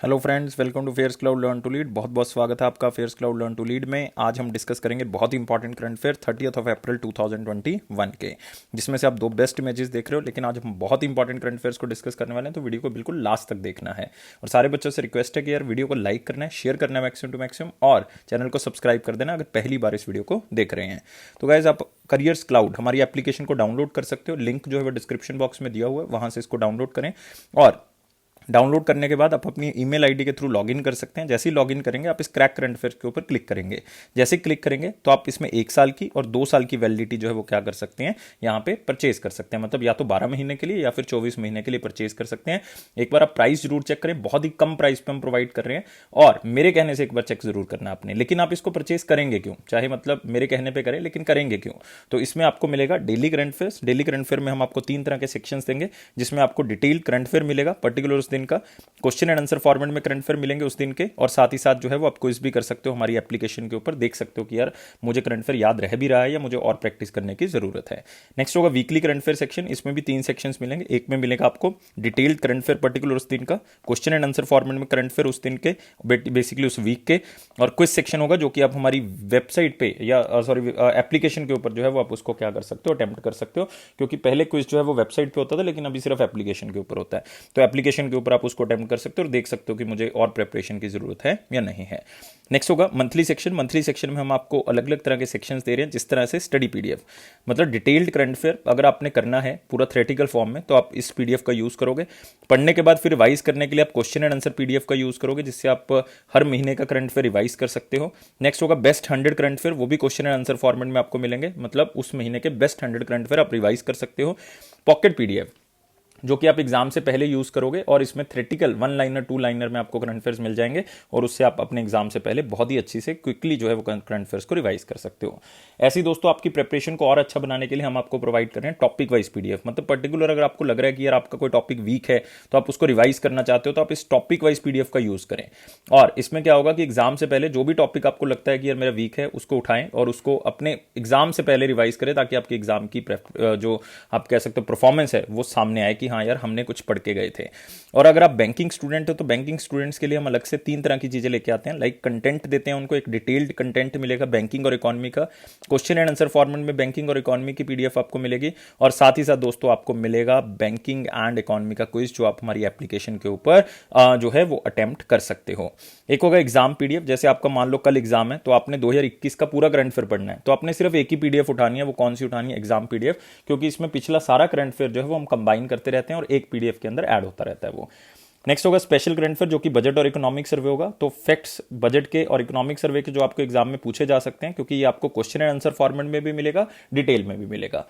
Hello friends, welcome to fairs cloud learn to lead. बहुत बहुत स्वागत है आपका fairs cloud learn to lead में। आज हम डिस्कस करेंगे बहुत ही इंपॉर्टेंट करंट अफेयर 30 अप्रैल 2021 के, जिसमें से आप दो बेस्ट इमेजेस देख रहे हो। लेकिन आज हम बहुत ही इंपॉर्टेंट करंट अफेयर्स को डिस्कस करने वाले हैं, तो वीडियो को बिल्कुल लास्ट तक देखना है। और सारे बच्चों से रिक्वेस्ट है कि यार वीडियो को लाइक करना है, शेयर करना है मैक्सिमम टू मैक्सिमम, और चैनल को सब्सक्राइब कर देना अगर पहली बार इस वीडियो को देख रहे हैं। तो गाइज, आप करियर्स क्लाउड हमारी एप्लीकेशन को डाउनलोड कर सकते हो। लिंक जो है वो डिस्क्रिप्शन बॉक्स में दिया हुआ है, वहां से इसको डाउनलोड करें। और डाउनलोड करने के बाद आप अपनी ईमेल आईडी के थ्रू लॉगिन कर सकते हैं। जैसे ही लॉगिन करेंगे आप इस क्रैक करंट अफेयर्स के ऊपर क्लिक करेंगे। जैसे क्लिक करेंगे तो आप इसमें 1 साल की और 2 साल की वैलिडिटी जो है वो क्या कर सकते हैं, यहाँ पे परचेज कर सकते हैं। मतलब या तो 12 महीने के लिए या फिर 24 महीने के लिए परचेज कर सकते हैं। एक बार आप प्राइस जरूर चेक करें, बहुत ही कम प्राइस पे हम प्रोवाइड कर रहे हैं, और मेरे कहने से एक बार चेक जरूर करना आपने। लेकिन आप इसको परचेज करेंगे क्यों, चाहे मतलब मेरे कहने पर करें, लेकिन करेंगे क्यों? तो इसमें आपको मिलेगा daily current affairs. Daily current affair में हम आपको 3 तरह के सेक्शंस देंगे, जिसमें आपको डिटेल करंट अफेयर मिलेगा पर्टिकुलर उस दिन का, क्वेश्चन एंड आंसर फॉर्मेट में करंट अफेयर मिलेंगे उस दिन के, और साथ ही साथ जो है वो आप क्विज भी कर सकते हो हमारी एप्लीकेशन के ऊपर। देख सकते हो कि यार मुझे करंट अफेयर याद रह भी रहा है या मुझे और प्रैक्टिस करने की जरूरत है। नेक्स्ट होगा वीकली करंट अफेयर सेक्शन। इसमें भी 3 सेक्शंस मिलेंगे। एक में मिलेगा आपको डिटेल्ड करंट अफेयर पर्टिकुलर उस दिन का, क्वेश्चन एंड आंसर फॉर्मेट में करंट अफेयर उस दिन के, बेसिकली उस वीक के, और क्विज सेक्शन होगा जो कि आप हमारी वेबसाइट पे या सॉरी एप्लीकेशन के ऊपर जो है वो आप उसको क्या कर सकते हो, अटेम्प्ट कर सकते हो। क्योंकि पहले क्विज जो है वो वेबसाइट पे होता था, लेकिन अभी सिर्फ एप्लीकेशन के ऊपर होता है। तो एप्लीकेशन के ऊपर आप उसको अटेम्प्ट कर सकते हो और देख सकते हो कि मुझे और प्रिपरेशन की जरूरत है या नहीं है। नेक्स्ट होगा मंथली सेक्शन। मंथली सेक्शन में हम आपको अलग अलग तरह के सेक्शंस दे रहे हैं, जिस तरह से स्टडी पीडीएफ, मतलब डिटेल्ड करंट अफेयर अगर आपने करना है पूरा थ्योरेटिकल फॉर्म में, तो आप इस पीडीएफ का यूज करोगे। पढ़ने के बाद फिर रिवाइज करने के लिए आप क्वेश्चन एंड आंसर पीडीएफ का यूज करोगे, जिससे आप हर महीने का करंट अफेयर रिवाइज कर सकते हो। नेक्स्ट होगा बेस्ट 100 करंट अफेयर, वो भी क्वेश्चन एंड आंसर फॉर्मेट में आपको मिलेंगे। मतलब उस महीने के बेस्ट 100 करंट अफेयर आप रिवाइज कर सकते हो। पॉकेट पीडीएफ, जो कि आप एग्जाम से पहले यूज करोगे, और इसमें थ्योरेटिकल 1 लाइनर 2 लाइनर में आपको करंट अफेयर्स मिल जाएंगे, और उससे आप अपने एग्जाम से पहले बहुत ही अच्छी से क्विकली जो है वो करंट अफेयर्स को रिवाइज कर सकते हो। ऐसे ही दोस्तों आपकी प्रिपरेशन को और अच्छा बनाने के लिए हम आपको प्रोवाइड कर रहे हैं टॉपिक वाइज पीडीएफ। मतलब पर्टिकुलर अगर आपको लग रहा है कि यार आपका कोई टॉपिक वीक है, तो आप उसको रिवाइज करना चाहते हो, तो आप इस टॉपिक वाइज पीडीएफ का यूज करें। और इसमें क्या होगा कि एग्जाम से पहले जो भी टॉपिक आपको लगता है कि यार मेरा वीक है, उसको उठाएं और उसको अपने एग्जाम से पहले रिवाइज करें, ताकि आपकी एग्जाम की जो आप कह सकते हो परफॉर्मेंस है वो सामने आए कि हाँ यार हमने कुछ पढ़ के गए थे। और अगर आप बैंकिंग स्टूडेंट हो, तो बैंकिंग स्टूडेंट्स के लिए हम अलग से 3 तरह की चीजें लेके आते हैं। लाइक कंटेंट देते हैं उनको, एक डिटेल्ड कंटेंट मिलेगा बैंकिंग और इकोनॉमी का, क्वेश्चन एंड आंसर फॉर्मेट में बैंकिंग और इकोनॉमी की पीडीएफ आपको मिलेगी, और साथ ही साथ दोस्तों आपको मिलेगा बैंकिंग एंड इकोनॉमी का क्विज, जो आप हमारी एप्लीकेशन के ऊपर जो है वो अटेम्प्ट कर सकते हो। एक होगा एग्जाम पीडीएफ। जैसे आपका मान लो कल एग्जाम है, तो आपने 2021 का पूरा करंट अफेयर पढ़ना है, तो आपने सिर्फ एक ही पीडीएफ उठानी है। वो कौन सी उठानी है? एग्जाम पीडीएफ, क्योंकि इसमें पिछला सारा करंट अफेयर जो है वो हम कंबाइन करते रहते हैं और एक पीडीएफ के अंदर ऐड होता रहता है वो। नेक्स्ट होगा स्पेशल करंट अफेयर, जो कि बजट और इकोनॉमिक सर्वे होगा। तो फैक्ट्स बजट के और इकोनॉमिक सर्वे के जो आपको एग्जाम में पूछे जा सकते हैं, क्योंकि ये आपको क्वेश्चन एंड आंसर फॉर्मेट में भी मिलेगा, डिटेल में भी मिलेगा।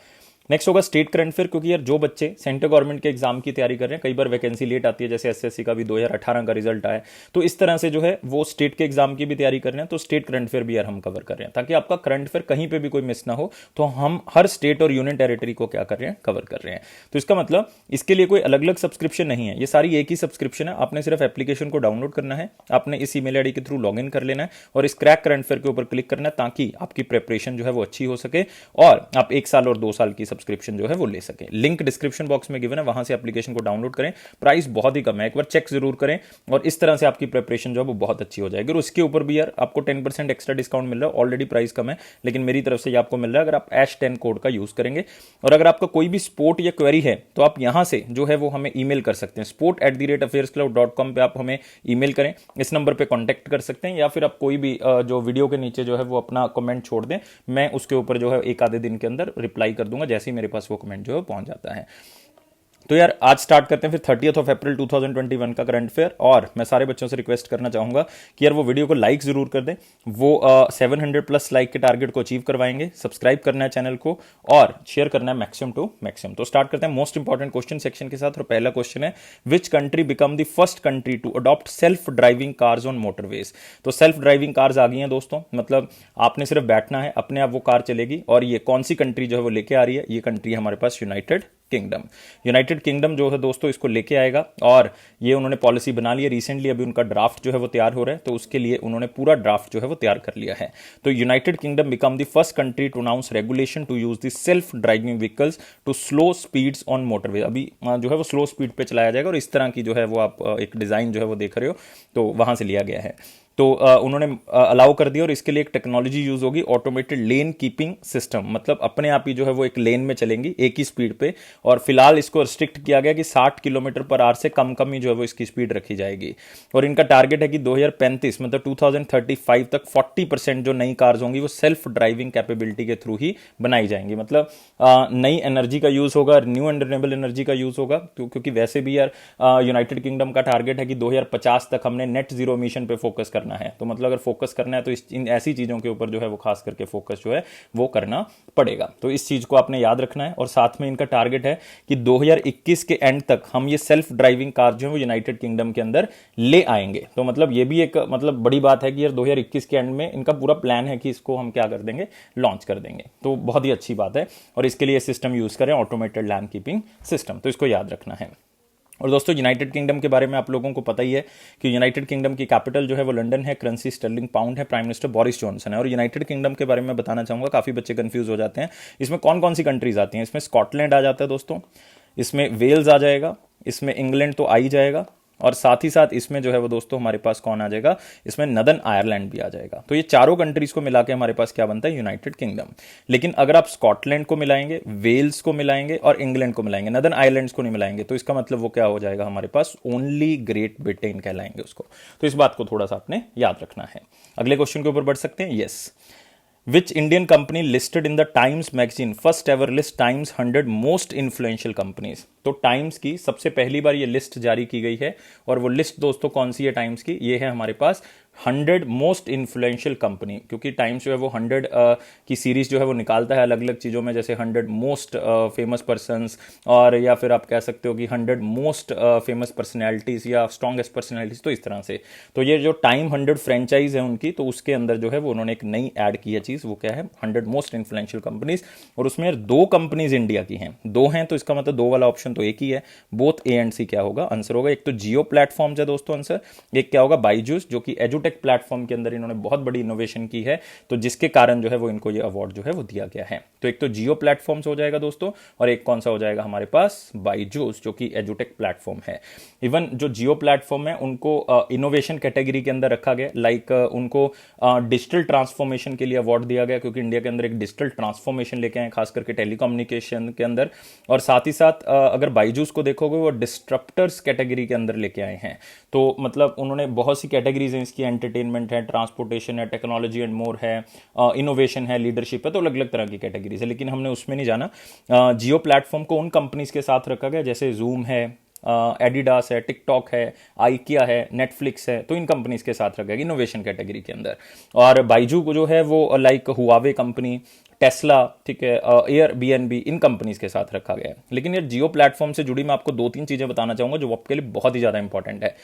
नेक्स्ट होगा स्टेट करंट अफेयर, क्योंकि यार जो बच्चे सेंट्रल गवर्नमेंट के एग्जाम की तैयारी कर रहे हैं, कई बार वैकेंसी लेट आती है, जैसे एसएससी का भी 2018 का रिजल्ट आया, तो इस तरह से जो है वो स्टेट के एग्जाम की भी तैयारी कर रहे हैं, तो स्टेट करंट अफेयर भी यार हम कवर कर रहे हैं, ताकि आपका करंट अफेयर कहीं पे भी कोई मिस ना हो। तो हम हर स्टेट और यूनियन टेरिटरी को क्या कर रहे हैं, कवर कर रहे हैं। तो इसका मतलब इसके लिए कोई अलग अलग सब्सक्रिप्शन नहीं है, ये सारी एक ही सब्सक्रिप्शन है। आपने सिर्फ एप्लीकेशन को डाउनलोड करना है, आपने इस ईमेल आईडी के थ्रू लॉग इन कर लेना है, और इस क्रैक करंट अफेयर के ऊपर क्लिक करना है, ताकि आपकी प्रिपरेशन जो है वो अच्छी हो सके, और आप 1 साल और 2 साल की सब्सक्रिप्शन जो है वो ले सके। लिंक डिस्क्रिप्शन बॉक्स में गिवन है, वहां से एप्लीकेशन को डाउनलोड करें। प्राइस बहुत ही कम है, एक बार चेक जरूर करें, और इस तरह से आपकी प्रिपरेशन जो है वो बहुत अच्छी हो जाएगी। और उसके ऊपर भी यार आपको 10% एक्स्ट्रा डिस्काउंट मिल रहा है। ऑलरेडी प्राइस कम है, लेकिन मेरी तरफ से ये आपको मिल रहा है अगर आप #10 कोड का यूज करेंगे। और अगर आपका कोई भी स्पोर्ट या क्वेरी है, तो आप यहां से जो है वो हमें ईमेल कर सकते हैं। sport@affairsclub.com पे आप हमें ईमेल करें, इस नंबर पे कांटेक्ट कर सकते हैं, या फिर आप कोई भी जो वीडियो के नीचे जो है वो अपना कमेंट छोड़ दें, मैं उसके ऊपर जो है एक आधे दिन के अंदर रिप्लाई कर दूंगा, जैसे ही मेरे पास वो कमेंट जो है पहुंच जाता है। तो यार आज स्टार्ट करते हैं फिर 30 अप्रैल 2021 का करंट अफेयर। और मैं सारे बच्चों से रिक्वेस्ट करना चाहूंगा कि यार वो वीडियो को लाइक जरूर कर दें। वो 700+ लाइक के टारगेट को अचीव करवाएंगे। सब्सक्राइब करना है चैनल को, और शेयर करना है मैक्सिमम टू मैक्सिमम। तो स्टार्ट करते हैं मोस्ट इंपॉर्टेंट क्वेश्चन सेक्शन के साथ। और पहला क्वेश्चन है, which country become the first country to adopt self driving cars on motorways. तो सेल्फ ड्राइविंग कार्स आ गई हैं दोस्तों, मतलब आपने सिर्फ बैठना है, अपने आप वो कार चलेगी। और ये कौन सी कंट्री जो है वो लेके आ रही है? ये कंट्री हमारे पास यूनाइटेड किंगडम। यूनाइटेड किंगडम जो है दोस्तों इसको लेके आएगा और ये उन्होंने पॉलिसी बना ली है रिसेंटली, अभी उनका ड्राफ्ट जो है वो तैयार हो रहा है, तो उसके लिए उन्होंने पूरा ड्राफ्ट जो है वो तैयार कर लिया है। तो United Kingdom become the first country to announce regulation to use the self driving vehicles to slow speeds on motorway. अभी जो है वो स्लो स्पीड पे चलाया जाएगा और इस तरह की जो है वो आप एक डिज़ाइन जो है वो देख रहे हो, तो वहां से लिया गया है। तो उन्होंने अलाउ कर दिया और इसके लिए एक टेक्नोलॉजी यूज होगी, ऑटोमेटेड लेन कीपिंग सिस्टम, मतलब अपने आप ही जो है वो एक लेन में चलेंगी एक ही स्पीड पे। और फिलहाल इसको रिस्ट्रिक्ट किया गया कि 60 किलोमीटर पर आवर से कम कम ही जो है वो इसकी स्पीड रखी जाएगी। और इनका टारगेट है कि 2035 मतलब 2035 तक 40% जो नई कार्स होंगी वो सेल्फ ड्राइविंग कैपेबिलिटी के थ्रू ही बनाई जाएंगी। मतलब नई एनर्जी का यूज होगा, न्यू एंड रिन्यूएबल एनर्जी का यूज होगा, क्योंकि वैसे भी यार यूनाइटेड किंगडम का टारगेट है कि 2050 तक हमने नेट जीरो एमिशन पे फोकस करना है। तो मतलब अगर फोकस करना है तो इन ऐसी चीजों के ऊपर जो है वो खास करके फोकस जो है वो करना पड़ेगा। तो इस चीज को आपने याद रखना है। और साथ में इनका टारगेट है कि 2021 के एंड तक हम ये सेल्फ ड्राइविंग कार जो है वो यूनाइटेड किंगडम के अंदर ले आएंगे। तो मतलब ये भी एक मतलब बड़ी बात है कि यार 2021 के एंड में इनका पूरा प्लान है कि इसको हम क्या कर देंगे, लॉन्च कर देंगे। तो बहुत ही अच्छी बात है और इसके लिए सिस्टम यूज करें, ऑटोमेटेड लैंड कीपिंग सिस्टम। तो इसको याद रखना है। और दोस्तों यूनाइटेड किंगडम के बारे में आप लोगों को पता ही है कि यूनाइटेड किंगडम की कैपिटल जो है वो लंदन है, करेंसी स्टर्लिंग पाउंड है, प्राइम मिनिस्टर बोरिस जॉनसन है। और यूनाइटेड किंगडम के बारे में बताना चाहूंगा, काफी बच्चे कंफ्यूज हो जाते हैं, इसमें कौन कौन सी कंट्रीज आती हैं। इसमें स्कॉटलैंड आ जाता है दोस्तों, इसमें वेल्स आ जाएगा, इसमें इंग्लैंड तो आ ही जाएगा, और साथ ही साथ इसमें जो है वो दोस्तों हमारे पास कौन आ जाएगा, इसमें नदर्न आयरलैंड भी आ जाएगा। तो ये चारों कंट्रीज को मिला के हमारे पास क्या बनता है, यूनाइटेड किंगडम। लेकिन अगर आप स्कॉटलैंड को मिलाएंगे, वेल्स को मिलाएंगे और इंग्लैंड को मिलाएंगे, नदर्न आयरलैंड्स को नहीं मिलाएंगे, तो इसका मतलब वो क्या हो जाएगा हमारे पास, ओनली ग्रेट ब्रिटेन कहलाएंगे उसको। तो इस बात को थोड़ा सा आपने याद रखना है। अगले क्वेश्चन के ऊपर बढ़ सकते हैं। Yes, Which Indian company listed in the Times magazine first ever list Times 100 most influential companies? तो टाइम्स की सबसे पहली बार ये लिस्ट जारी की गई है और वो लिस्ट दोस्तों कौन सी है टाइम्स की, ये है हमारे पास 100 मोस्ट इन्फ्लुएंशियल कंपनी। क्योंकि टाइम्स जो है वो 100 की सीरीज जो है वो निकालता है अलग अलग चीज़ों में, जैसे 100 मोस्ट फेमस पर्सनस, और या फिर आप कह सकते हो कि 100 मोस्ट फेमस पर्सनैलिटीज़ या स्ट्रॉन्गेस्ट पर्सनैलिटीज़। तो इस तरह से तो ये जो टाइम 100 फ्रेंचाइज है उनकी, तो उसके अंदर जो है वो उन्होंने एक नई ऐड की है चीज़, वो क्या है, 100 मोस्ट इन्फ्लुएंशियल कंपनीज। और उसमें यार 2 कंपनीज इंडिया की हैं, 2 हैं, तो इसका मतलब 2 वाला ऑप्शन तो एक ही है। बोथ ए एंड सी क्या होगा, आंसर होगा। एक तो जियो प्लेटफॉर्म्स है दोस्तों आंसर, एक क्या होगा, बायजूस, जो कि एजुटेक प्लेटफॉर्म के अंदर इन्होंने बहुत बड़ी इनोवेशन की है, तो जिसके कारण जो है वो इनको ये अवार्ड जो है वो दिया गया है। तो एक तो जियो प्लेटफॉर्म्स हो जाएगा दोस्तों, और एक कौन सा हो जाएगा हमारे पास, बायजूस, जो कि एजुटेक प्लेटफॉर्म है। इवन जो जियो प्लेटफॉर्म है उनको इनोवेशन कैटेगरी के अंदर रखा गया, लाइक उनको डिजिटल ट्रांसफॉर्मेशन के लिए अवार्ड दिया गया, क्योंकि इंडिया के अंदर एक डिजिटल ट्रांसफॉर्मेशन लेके आए, खास करके टेलीकम्युनिकेशन के अंदर। और साथ ही साथ अगर बायजूस को देखोगे वो डिस्ट्रप्टर्स कैटेगरी के अंदर लेके आए हैं। तो मतलब उन्होंने बहुत सी कैटेगरीज हैं इसकी, एंटरटेनमेंट है, ट्रांसपोर्टेशन है, टेक्नोलॉजी एंड मोर है, इनोवेशन है, लीडरशिप है, तो अलग अलग तरह की कैटेगरीज है, लेकिन हमने उसमें नहीं जाना। जियो प्लेटफॉर्म को उन कंपनीज के साथ रखा गया जैसे जूम है, एडिडास है, टिकटॉक है, आइकिया है, नेटफ्लिक्स है, तो इन कंपनीज के साथ रखा गया इनोवेशन कैटेगरी के अंदर। और बाइजू को जो है वो लाइक हुआवे कंपनी, टेस्ला, ठीक है, एयरबीएनबी, इन कंपनीज के साथ रखा गया है। लेकिन यार जियो प्लेटफॉर्म से जुड़ी मैं आपको 2-3 चीजें बताना चाहूंगा जो आपके लिए बहुत ही ज्यादा इंपॉर्टेंट है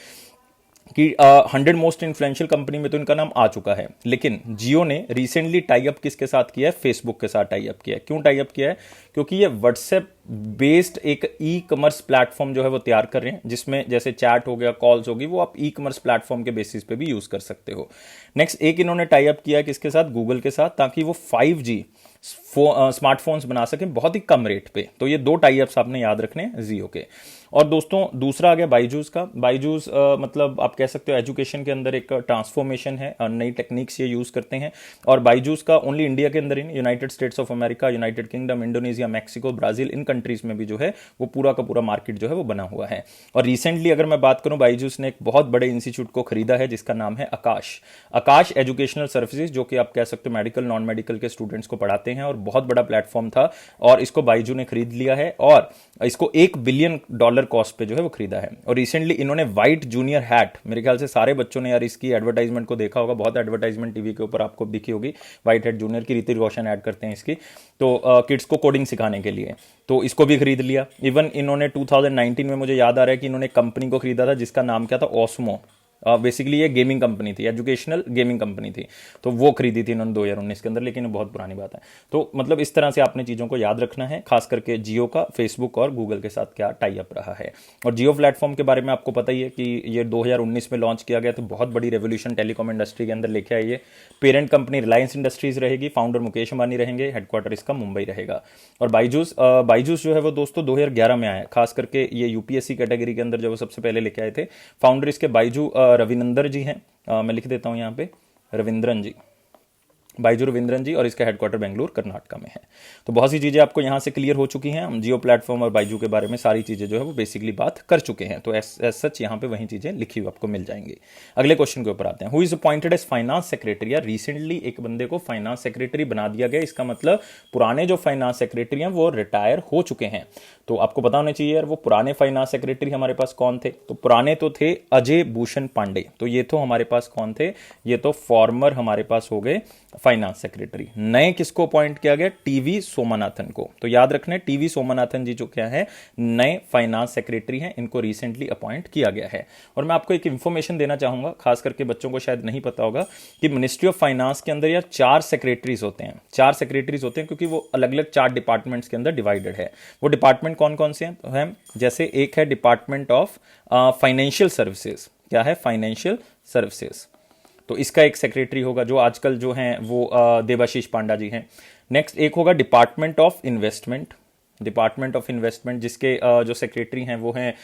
कि 100 मोस्ट इन्फ्लुएंशियल कंपनी में तो इनका नाम आ चुका है, लेकिन जियो ने रिसेंटली टाई अप किसके साथ किया है, फेसबुक के साथ टाई अप किया है। क्यों टाई अप किया है, क्योंकि ये व्हाट्सएप बेस्ड एक ई कॉमर्स प्लेटफॉर्म जो है वो तैयार कर रहे हैं, जिसमें जैसे चैट हो गया, कॉल्स होगी, वो आप ई कॉमर्स प्लेटफॉर्म के बेसिस पे भी यूज कर सकते हो। नेक्स्ट एक इन्होंने टाई अप किया है किसके साथ, गूगल के साथ, ताकि वो 5G स्मार्टफोन्स बना सकें बहुत ही कम रेट पे। तो ये 2 टाई अप्स आपने याद रखने जियो के। और दोस्तों दूसरा आ गया बायजूस का। बायजूस मतलब आप कह सकते हो एजुकेशन के अंदर एक ट्रांसफॉर्मेशन है, नई टेक्निक्स ये यूज करते हैं। और बायजूस का ओनली इंडिया के अंदर ही नहीं, United states of America, United kingdom, Indonesia, Mexico, Brazil, in countries में भी जो है वो पूरा का पूरा मार्केट जो है वो बना हुआ है। और रिसेंटली अगर मैं बात करूं, बायजूस ने एक बहुत बड़े इंस्टीट्यूट को खरीदा है जिसका नाम है आकाश एजुकेशनल सर्विसेज, जो कि आप कह सकते हो मेडिकल नॉन मेडिकल के स्टूडेंट्स को पढ़ाते हैं, और बहुत बड़ा प्लेटफॉर्म था, और इसको बायजू ने खरीद लिया है और इसको $1 बिलियन कॉस्ट पे जो है वो खरीदा है। और रिसेंटली इन्होंने व्हाइट जूनियर हैट, मेरे ख्याल से सारे बच्चों ने यार इसकी एडवर्टाइजमेंट को देखा होगा, बहुत एडवर्टाइजमेंट टीवी के ऊपर आपको दिखी होगी, व्हाइट हैट जूनियर की, ऋतिक रोशन ऐड करते हैं इसकी, तो किड्स को कोडिंग सिखाने के लिए, तो इसको भी खरीद लिया। इवन इन्होंने 2019 में, मुझे याद आ रहा है कि इन्होंने कंपनी को खरीदा था जिसका नाम क्या था, ओस्मो, बेसिकली ये गेमिंग कंपनी थी, एजुकेशनल गेमिंग कंपनी थी, तो वो खरीदी थी इन्होंने 2019 के अंदर, लेकिन बहुत पुरानी बात है। तो मतलब इस तरह से आपने चीज़ों को याद रखना है, खास करके जियो का फेसबुक और गूगल के साथ क्या टाई अप रहा है। और जियो प्लेटफॉर्म के बारे में आपको पता ही है कि ये 2019 में लॉन्च किया गया, तो बहुत बड़ी रेवोल्यूशन टेलीकॉम इंडस्ट्री के अंदर लेके आई है। पेरेंट कंपनी रिलायंस इंडस्ट्रीज रहेगी, फाउंडर मुकेश अंबानी रहेंगे, हेडक्वार्टर इसका मुंबई रहेगा। और बाईजूस जो है वो दोस्तों 2011 में आया, खास करके ये यूपीएससी कैटेगरी के अंदर जो वो सबसे पहले लेके आए थे। फाउंडर इसके बाईजू रविनंदर जी हैं, मैं लिख देता हूं यहाँ पे, रविंद्रन जी, बाइजू रविंद्रन जी, और इसका हेडक्वार्टर बेंगलुरु कर्नाटका में है। तो बहुत सी चीज़ें आपको यहाँ से क्लियर हो चुकी हैं। हम जियो प्लेटफॉर्म और बाइजू के बारे में सारी चीज़ें जो है वो बेसिकली बात कर चुके हैं, तो एज सच यहाँ पे वही चीज़ें लिखी हुई आपको मिल जाएंगी। अगले क्वेश्चन के ऊपर आते हैं। Who is appointed as finance secretary, या रिसेंटली एक बंदे को फाइनेंस सेक्रेटरी बना दिया गया, इसका मतलब पुराने जो फाइनेंस सेक्रेटरी हैं वो रिटायर हो चुके हैं। तो आपको पता होना चाहिए यार वो पुराने फाइनेंस सेक्रेटरी हमारे पास कौन थे। तो पुराने तो थे अजय भूषण पांडे, तो ये तो हमारे पास कौन थे, ये तो फॉर्मर हमारे पास हो गए फाइनेंस सेक्रेटरी। नए किसको अपॉइंट किया गया, टीवी सोमनाथन को। तो याद रखना टीवी सोमनाथन जी जो क्या है नए फाइनेंस सेक्रेटरी हैं, इनको रिसेंटली अपॉइंट किया गया है। और मैं आपको एक इंफॉर्मेशन देना चाहूंगा, खास करके बच्चों को शायद नहीं पता होगा कि मिनिस्ट्री ऑफ फाइनेंस के अंदर यार 4 सेक्रेटरीज होते हैं, 4 सेक्रेटरीज होते हैं, क्योंकि वो अलग अलग 4 डिपार्टमेंट्स के अंदर डिवाइडेड है। वो डिपार्टमेंट कौन कौन से हैं, जैसे एक है डिपार्टमेंट ऑफ फाइनेंशियल सर्विसेज। क्या है, फाइनेंशियल सर्विसेज, तो इसका एक सेक्रेटरी होगा, जो आजकल जो हैं वो देवाशीष पांडा जी हैं। नेक्स्ट एक होगा department of investment, department of investment जिसके जो सेक्रेटरी हैं वो हैं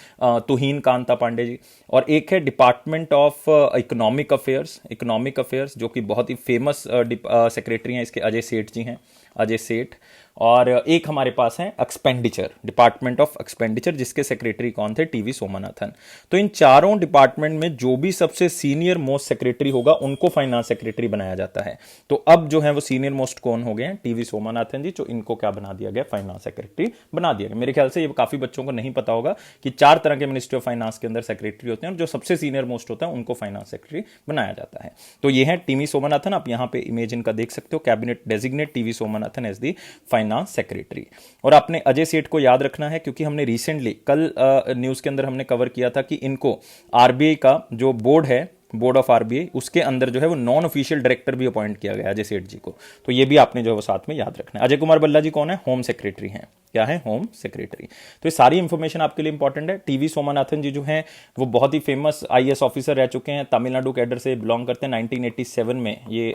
तुहीन कांता पांडे जी। और एक है department of economic affairs, economic affairs जो कि बहुत ही फेमस सेक्रेटरी हैं, इसके अजय सेठ जी हैं, अजय सेठ। और एक हमारे पास है एक्सपेंडिचर, डिपार्टमेंट ऑफ एक्सपेंडिचर, जिसके सेक्रेटरी कौन थे, टीवी सोमनाथन। तो इन चारों डिपार्टमेंट में जो भी सबसे सीनियर मोस्ट सेक्रेटरी होगा उनको फाइनेंस सेक्रेटरी बनाया जाता है। तो अब जो है वो सीनियर मोस्ट कौन हो गए हैं, टीवी सोमनाथन जी, जो इनको क्या बना दिया गया, फाइनेंस सेक्रेटरी बना दिया गया। मेरे ख्याल से ये काफी बच्चों को नहीं पता होगा कि 4 तरह के मिनिस्ट्री ऑफ फाइनेंस के अंदर सेक्रेटरी होते हैं, और जो सबसे सीनियर मोस्ट होता है उनको फाइनेंस सेक्रेटरी बनाया जाता है। तो ये है टीवी सोमनाथन, आप यहाँ पे इमेज इनका देख सकते हो, cabinet designate TV Somanathan as the finance secretary. और आपने अजय सेठ को याद रखना है, क्योंकि हमने रिसेंटली कल न्यूज के अंदर हमने कवर किया था कि इनको आरबीआई का जो बोर्ड है, बोर्ड ऑफ आरबीआई, उसके अंदर जो है वो नॉन ऑफिशियल डायरेक्टर भी अपॉइंट किया गया अजय सेठ जी को। तो ये भी आपने जो है वो साथ में याद रखना है। अजय कुमार भल्ला जी कौन है, होम सेक्रेटरी हैं। क्या है, होम सेक्रेटरी। तो ये सारी इंफॉर्मेशन आपके लिए इंपॉर्टेंट है। टीवी सोमनाथन जी जो हैं वो बहुत ही फेमस आईएएस ऑफिसर रह चुके हैं, तमिलनाडु कैडर से बिलोंग करते हैं। 1987 में ये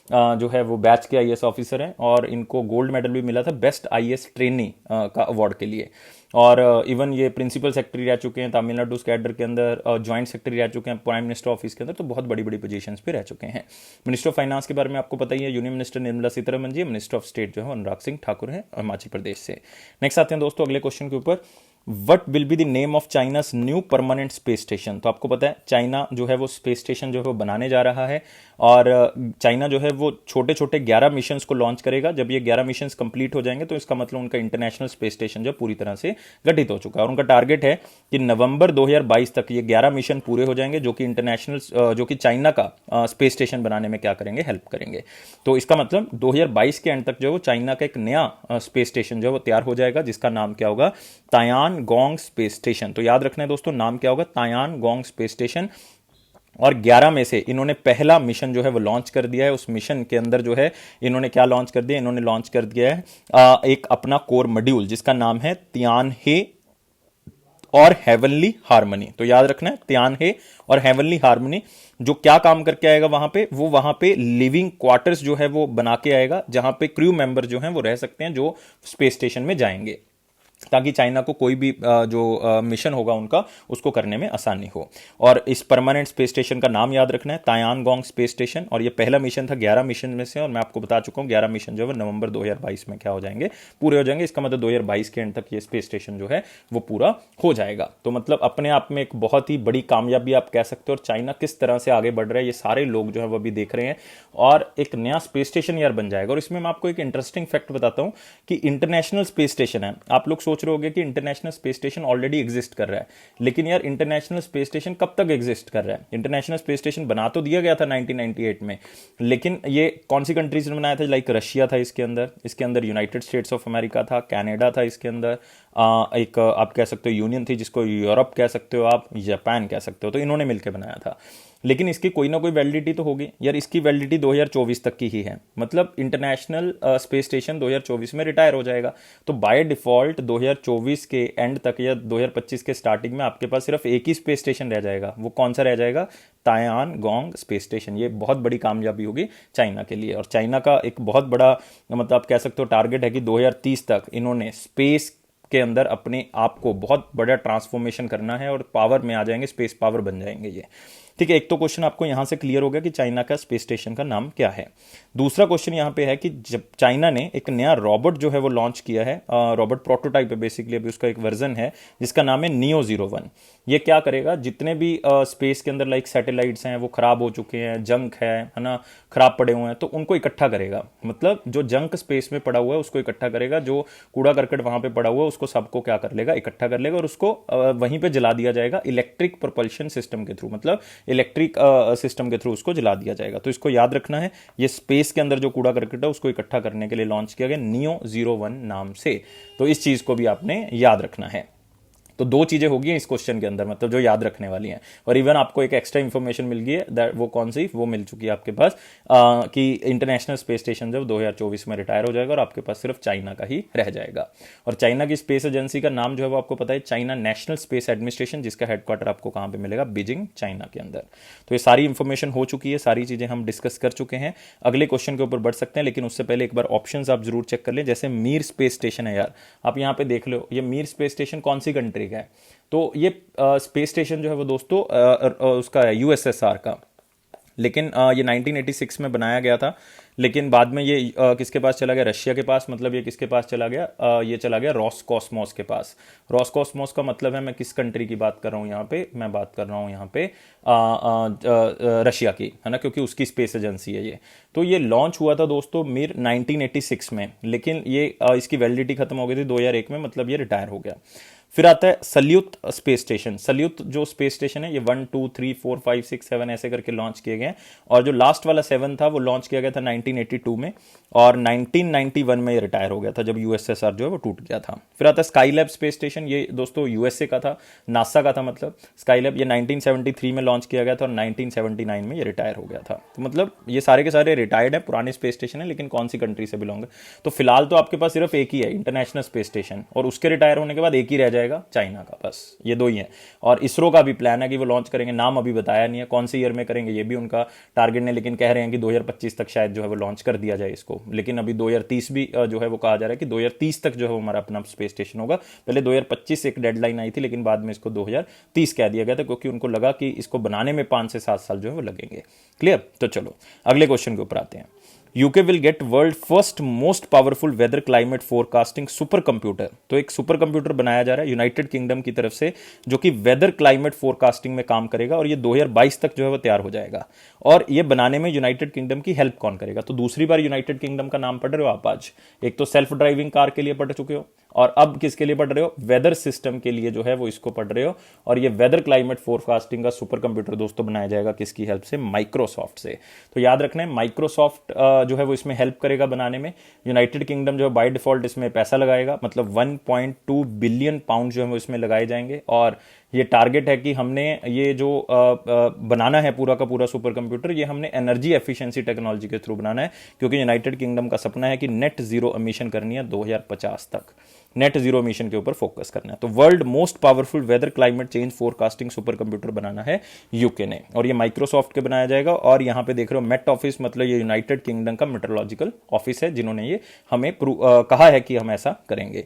जो है वो बैच के आईएएस ऑफिसर हैं, और इनको गोल्ड मेडल भी मिला था बेस्ट आईएएस ट्रेनी का अवार्ड के लिए। और इवन ये प्रिंसिपल सेक्रेटरी रह चुके हैं तमिलनाडु कैडर के अंदर, ज्वाइंट सेक्रेटरी रह चुके हैं प्राइम मिनिस्टर ऑफिस के अंदर, तो बहुत बड़ी बड़ी पोजीशंस पे रह चुके हैं। मिनिस्टर ऑफ फाइनेंस के बारे में आपको पता ही है, union minister Nirmala Sitharaman ji, minister of state जो है अनुराग सिंह ठाकुर है हिमाचल प्रदेश से। नेक्स्ट आते हैं दोस्तों अगले क्वेश्चन के ऊपर। What will be the name of China's new permanent space station. तो आपको पता है चाइना जो है वो स्पेस स्टेशन जो है वो बनाने जा रहा है, और चाइना जो है वो छोटे छोटे 11 मिशन को लॉन्च करेगा। जब ये 11 मिशन कंप्लीट हो जाएंगे तो इसका मतलब उनका इंटरनेशनल स्पेस स्टेशन जो पूरी तरह से गठित हो चुका है, और उनका टारगेट है कि नवंबर 2022 तक ये 11 मिशन पूरे हो जाएंगे, जो कि इंटरनेशनल जो कि चाइना का स्पेस स्टेशन बनाने में क्या करेंगे, हेल्प करेंगे। तो इसका मतलब 2022 के एंड तक जो है वो चाइना का एक नया स्पेस स्टेशन जो है वो तैयार हो जाएगा, जिसका नाम क्या होगा, तायान गोंग स्पेस स्टेशन। तो याद रखना है दोस्तों, नाम क्या होगा, तायान गोंग स्पेस स्टेशन। और 11 में से इन्होंने पहला मिशन जो है वो लॉन्च कर दिया है। उस मिशन के अंदर जो है इन्होंने क्या लॉन्च कर दिया, इन्होंने लॉन्च कर दिया है एक अपना कोर मॉड्यूल, जिसका नाम है तियानहे और हेवनली हार्मनी। तो याद रखना है तियानहे और हेवनली हार्मनी, जो क्या काम करके आएगा वहां पे, वो वहां पे लिविंग क्वार्टर्स जो है वो बना के आएगा, जहां पे क्रू मेंबर जो हैं वो रह सकते हैं जो स्पेस स्टेशन में जाएंगे, ताकि चाइना को कोई भी जो मिशन होगा उनका उसको करने में आसानी हो। और इस परमानेंट स्पेस स्टेशन का नाम याद रखना है तायानगोंग स्पेस स्टेशन। और ये पहला मिशन था 11 मिशन में से, और मैं आपको बता चुका हूँ 11 मिशन जो है नवंबर 2022 में क्या हो जाएंगे, पूरे हो जाएंगे। इसका मतलब 2022 के एंड तक ये स्पेस स्टेशन जो है वो पूरा हो जाएगा। तो मतलब अपने आप में एक बहुत ही बड़ी कामयाबी आप कह सकते हो। और चाइना किस तरह से आगे बढ़ रहा है ये सारे लोग जो है वो अभी देख रहे हैं, और एक नया स्पेस स्टेशन यार बन जाएगा। और इसमें मैं आपको एक इंटरेस्टिंग फैक्ट बताता हूँ कि इंटरनेशनल स्पेस स्टेशन है, आप लोग सोच रहे होंगे कि international space station already exist कर रहा है, लेकिन यार इंटरनेशनल स्पेस स्टेशन कब तक एग्जिस्ट कर रहा है। इंटरनेशनल स्पेस स्टेशन बना तो दिया गया था 1998 में, लेकिन ये कौन सी कंट्रीज ने बनाया था, लाइक रशिया था इसके अंदर यूनाइटेड स्टेट्स ऑफ अमेरिका था, कनाडा था इसके अंदर, एक आप कह सकते हो यूनियन थी, जिसको यूरोप कह सकते हो, आप जापान कह सकते हो, तो इन्होंने मिलकर बनाया था। लेकिन इसकी कोई ना कोई वैलिडिटी तो होगी यार। इसकी वैलिडिटी 2024 तक की ही है, मतलब इंटरनेशनल स्पेस स्टेशन 2024 में रिटायर हो जाएगा। तो बाय डिफॉल्ट 2024 के एंड तक या 2025 के स्टार्टिंग में आपके पास सिर्फ एक ही स्पेस स्टेशन रह जाएगा। वो कौन सा रह जाएगा? तायान गोंग स्पेस स्टेशन। ये बहुत बड़ी कामयाबी होगी चाइना के लिए, और चाइना का एक बहुत बड़ा मतलब आप कह सकते हो टारगेट है कि 2030 तक इन्होंने स्पेस के अंदर अपने आप को बहुत बड़ा ट्रांसफॉर्मेशन करना है और पावर में आ जाएंगे, स्पेस पावर बन जाएंगे ये। ठीक है, एक तो क्वेश्चन आपको यहां से क्लियर हो गया कि चाइना का स्पेस स्टेशन का नाम क्या है। दूसरा क्वेश्चन यहां पे है कि जब चाइना ने एक नया रॉबोट जो है वो लॉन्च किया है, रॉबोट प्रोटोटाइप है बेसिकली, अभी उसका एक वर्जन है जिसका नाम है NEO-01। ये क्या करेगा? जितने भी स्पेस के अंदर लाइक सैटेलाइट्स हैं वो खराब हो चुके हैं, जंक है ना, खराब पड़े हुए हैं, तो उनको इकट्ठा करेगा। मतलब जो जंक स्पेस में पड़ा हुआ है उसको इकट्ठा करेगा, जो कूड़ा करकट वहां पे पड़ा हुआ है उसको सबको क्या कर लेगा? इकट्ठा कर लेगा, और उसको वहीं पे जला दिया जाएगा इलेक्ट्रिक प्रोपल्शन सिस्टम के थ्रू, मतलब इलेक्ट्रिक सिस्टम के थ्रू उसको जला दिया जाएगा। तो इसको याद रखना है, ये स्पेस के अंदर जो कूड़ा करकट है उसको इकट्ठा करने के लिए लॉन्च किया गया NEO-01 नाम से। तो इस चीज को भी आपने याद रखना है। तो दो चीजें होगी इस क्वेश्चन के अंदर, मतलब जो याद रखने वाली हैं। और इवन आपको एक एक्स्ट्रा इंफॉर्मेशन मिल गई है, दैट वो कौन सी वो मिल चुकी है आपके पास, कि इंटरनेशनल स्पेस स्टेशन जब 2024 में रिटायर हो जाएगा और आपके पास सिर्फ चाइना का ही रह जाएगा। और चाइना की स्पेस एजेंसी का नाम जो है वो आपको पता है, चाइना नेशनल स्पेस एडमिनिस्ट्रेशन, जिसका हेडक्वार्टर आपको कहां पे मिलेगा? बीजिंग, चाइना के अंदर। तो ये सारी इंफॉर्मेशन हो चुकी है, सारी चीजें हम डिस्कस कर चुके हैं। अगले क्वेश्चन के ऊपर बढ़ सकते हैं, लेकिन उससे पहले एक बार ऑप्शंस आप जरूर चेक कर लें। जैसे मीर स्पेस स्टेशन है यार, आप यहां पे देख लो, ये मीर स्पेस स्टेशन कौन सी कंट्री का है? तो ये स्पेस स्टेशन जो है वो दोस्तों उसका है USSR का। लेकिन ये 1986 में बनाया गया था, लेकिन बाद में ये किसके पास चला गया? रशिया के पास। मतलब ये किसके पास चला गया? ये चला गया रॉसकॉस्मोस के पास। रॉसकॉस्मोस का मतलब है, मैं किस कंट्री की बात कर रहा हूँ यहाँ पे? मैं बात कर रहा हूँ यहाँ पे रशिया की, है ना, क्योंकि उसकी स्पेस एजेंसी है ये। तो ये लॉन्च हुआ था दोस्तों मिर 1986 में, लेकिन ये इसकी वैलिडिटी खत्म हो गई थी 2001 में, मतलब ये रिटायर हो गया। फिर आता है सल्यूत स्पेस स्टेशन। सल्यूत जो स्पेस स्टेशन है, ये 1 2 3 4 5 6 7 ऐसे करके लॉन्च किए गए, और जो लास्ट वाला 7 था वो लॉन्च किया गया था 1982 में, और 1991 में ये रिटायर हो गया था जब USSR जो है वो टूट गया था। फिर आता है स्काईलैब स्पेस स्टेशन। ये दोस्तों USA का था, नासा का था मतलब स्काईलैब। ये 1973 में लॉन्च किया गया था और 1979 में ये रिटायर हो गया था। तो मतलब ये सारे के सारे रिटायर्ड है, पुराने स्पेस स्टेशन है, लेकिन कौन सी कंट्री से बिलोंग है? तो फिलहाल तो आपके पास सिर्फ एक ही है, इंटरनेशनल स्पेस स्टेशन, और उसके रिटायर होने के बाद एक ही रह जाएगा, चाइना का। बस ये दो ही है। और इसरो का भी प्लान है कि वो लॉन्च करेंगे, नाम अभी बताया नहीं है, कौन से ईयर में करेंगे ये भी उनका टारगेट है, लेकिन कह रहे हैं कि 2025 तक शायद जो है वो लॉन्च कर दिया जाए इसको। लेकिन अभी 2030 भी जो है वो कहा जा रहा है कि 2030 तक जो है हमारा अपना स्पेस स्टेशन होगा। पहले 2025 एक डेडलाइन आई थी, लेकिन बाद में इसको 2030 कह दिया गया था, क्योंकि उनको लगा कि इसको बनाने में 5 से 7 साल जो है वो लगेंगे। क्लियर? तो चलो अगले क्वेश्चन के ऊपर आते हैं। UK will get world first most powerful weather climate forecasting super computer. तो एक सुपर कंप्यूटर बनाया जा रहा है यूनाइटेड किंगडम की तरफ से, जो कि वेदर क्लाइमेट फोरकास्टिंग में काम करेगा, और ये 2022 तक जो है वो तैयार हो जाएगा। और ये बनाने में यूनाइटेड किंगडम की हेल्प कौन करेगा? तो दूसरी बार यूनाइटेड किंगडम का नाम पढ़ रहे हो आप आज। एक तो सेल्फ ड्राइविंग कार के लिए पढ़ चुके हो, और अब किसके लिए पढ़ रहे हो? वेदर सिस्टम के लिए जो है वो इसको पढ़ रहे हो। और ये वेदर क्लाइमेट फोरकास्टिंग का सुपर कंप्यूटर दोस्तों बनाया जाएगा किसकी हेल्प से? माइक्रोसॉफ्ट से। तो याद रखना है, माइक्रोसॉफ्ट जो है वो इसमें हेल्प करेगा बनाने में। यूनाइटेड किंगडम जो है बाय डिफॉल्ट इसमें पैसा लगाएगा, मतलब 1.2 बिलियन पाउंड जो है वो इसमें लगाए जाएंगे। और ये टारगेट है कि हमने ये जो बनाना है पूरा का पूरा सुपर कंप्यूटर, ये हमने एनर्जी एफिशिएंसी टेक्नोलॉजी के थ्रू बनाना है, क्योंकि यूनाइटेड किंगडम का सपना है कि नेट जीरो एमिशन करनी है 2050 तक। नेट जीरो मिशन के ऊपर फोकस करना है। तो world most powerful weather climate change forecasting super computer बनाना है यूके ने, और ये माइक्रोसॉफ्ट के बनाया जाएगा। और यहां पे देख रहे हो मेट ऑफिस, मतलब ये यूनाइटेड किंगडम का मेट्रोलॉजिकल ऑफिस है, जिन्होंने ये हमें कहा है कि हम ऐसा करेंगे।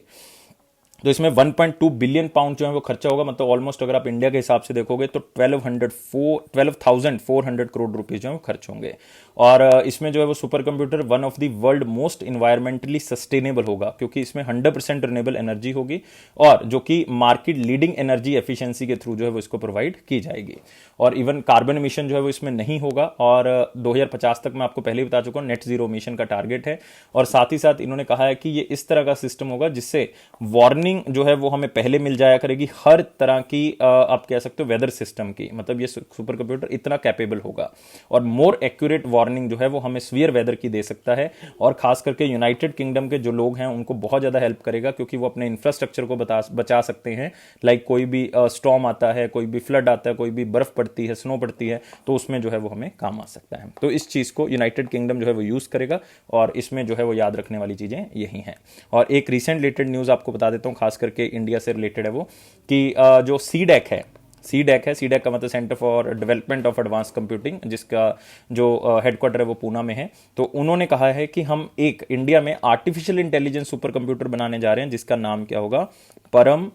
तो इसमें 1.2 बिलियन पाउंड जो है वो खर्चा होगा, मतलब ऑलमोस्ट अगर आप इंडिया के हिसाब से देखोगे तो 12,400 करोड़ रुपीज जो है वो खर्च होंगे। और इसमें जो है वो super computer one of the world most environmentally sustainable होगा, क्योंकि इसमें 100% रिन्यूएबल एनर्जी होगी, और जो कि मार्केट लीडिंग एनर्जी एफिशिएंसी के थ्रू जो है वो इसको प्रोवाइड की जाएगी। और इवन कार्बन एमिशन जो है वो इसमें नहीं होगा। और 2050 तक मैं आपको पहले ही बता चुका हूँ नेट जीरो एमिशन का टारगेट है। और साथ ही साथ इन्होंने कहा है कि ये इस तरह का सिस्टम होगा जिससे वार्निंग वार्निंग जो है वो हमें पहले मिल जाया करेगी हर तरह की, आप कह सकते हो वेदर सिस्टम की, मतलब ये सुपर कंप्यूटर इतना कैपेबल होगा। और मोर एक्यूरेट वार्निंग जो है वो हमें स्फीयर वेदर की दे सकता है, और खास करके यूनाइटेड किंगडम के जो लोग हैं उनको बहुत ज़्यादा हेल्प करेगा, क्योंकि वो अपने इंफ्रास्ट्रक्चर को बचा सकते हैं। लाइक कोई भी स्टॉर्म आता है, कोई भी फ्लड आता है, कोई भी बर्फ पड़ती है, स्नो पड़ती है, तो उसमें जो है वो हमें काम आ सकता है। तो इस चीज़ को यूनाइटेड किंगडम जो है वो यूज़ करेगा, और इसमें जो है वो याद रखने वाली चीज़ें यही हैं। और एक रिसेंट रिलेटेड न्यूज़ आपको बता देता हूँ, खास करके इंडिया से रिलेटेड है वो, कि जो सीडैक है, सीडैक का मतलब centre for development of advance computing, जिसका जो हेडक्वार्टर है वो पूना में है। तो उन्होंने कहा है कि हम एक इंडिया में आर्टिफिशियल इंटेलिजेंस सुपर कंप्यूटर बनाने जा रहे हैं, जिसका नाम क्या होगा, परम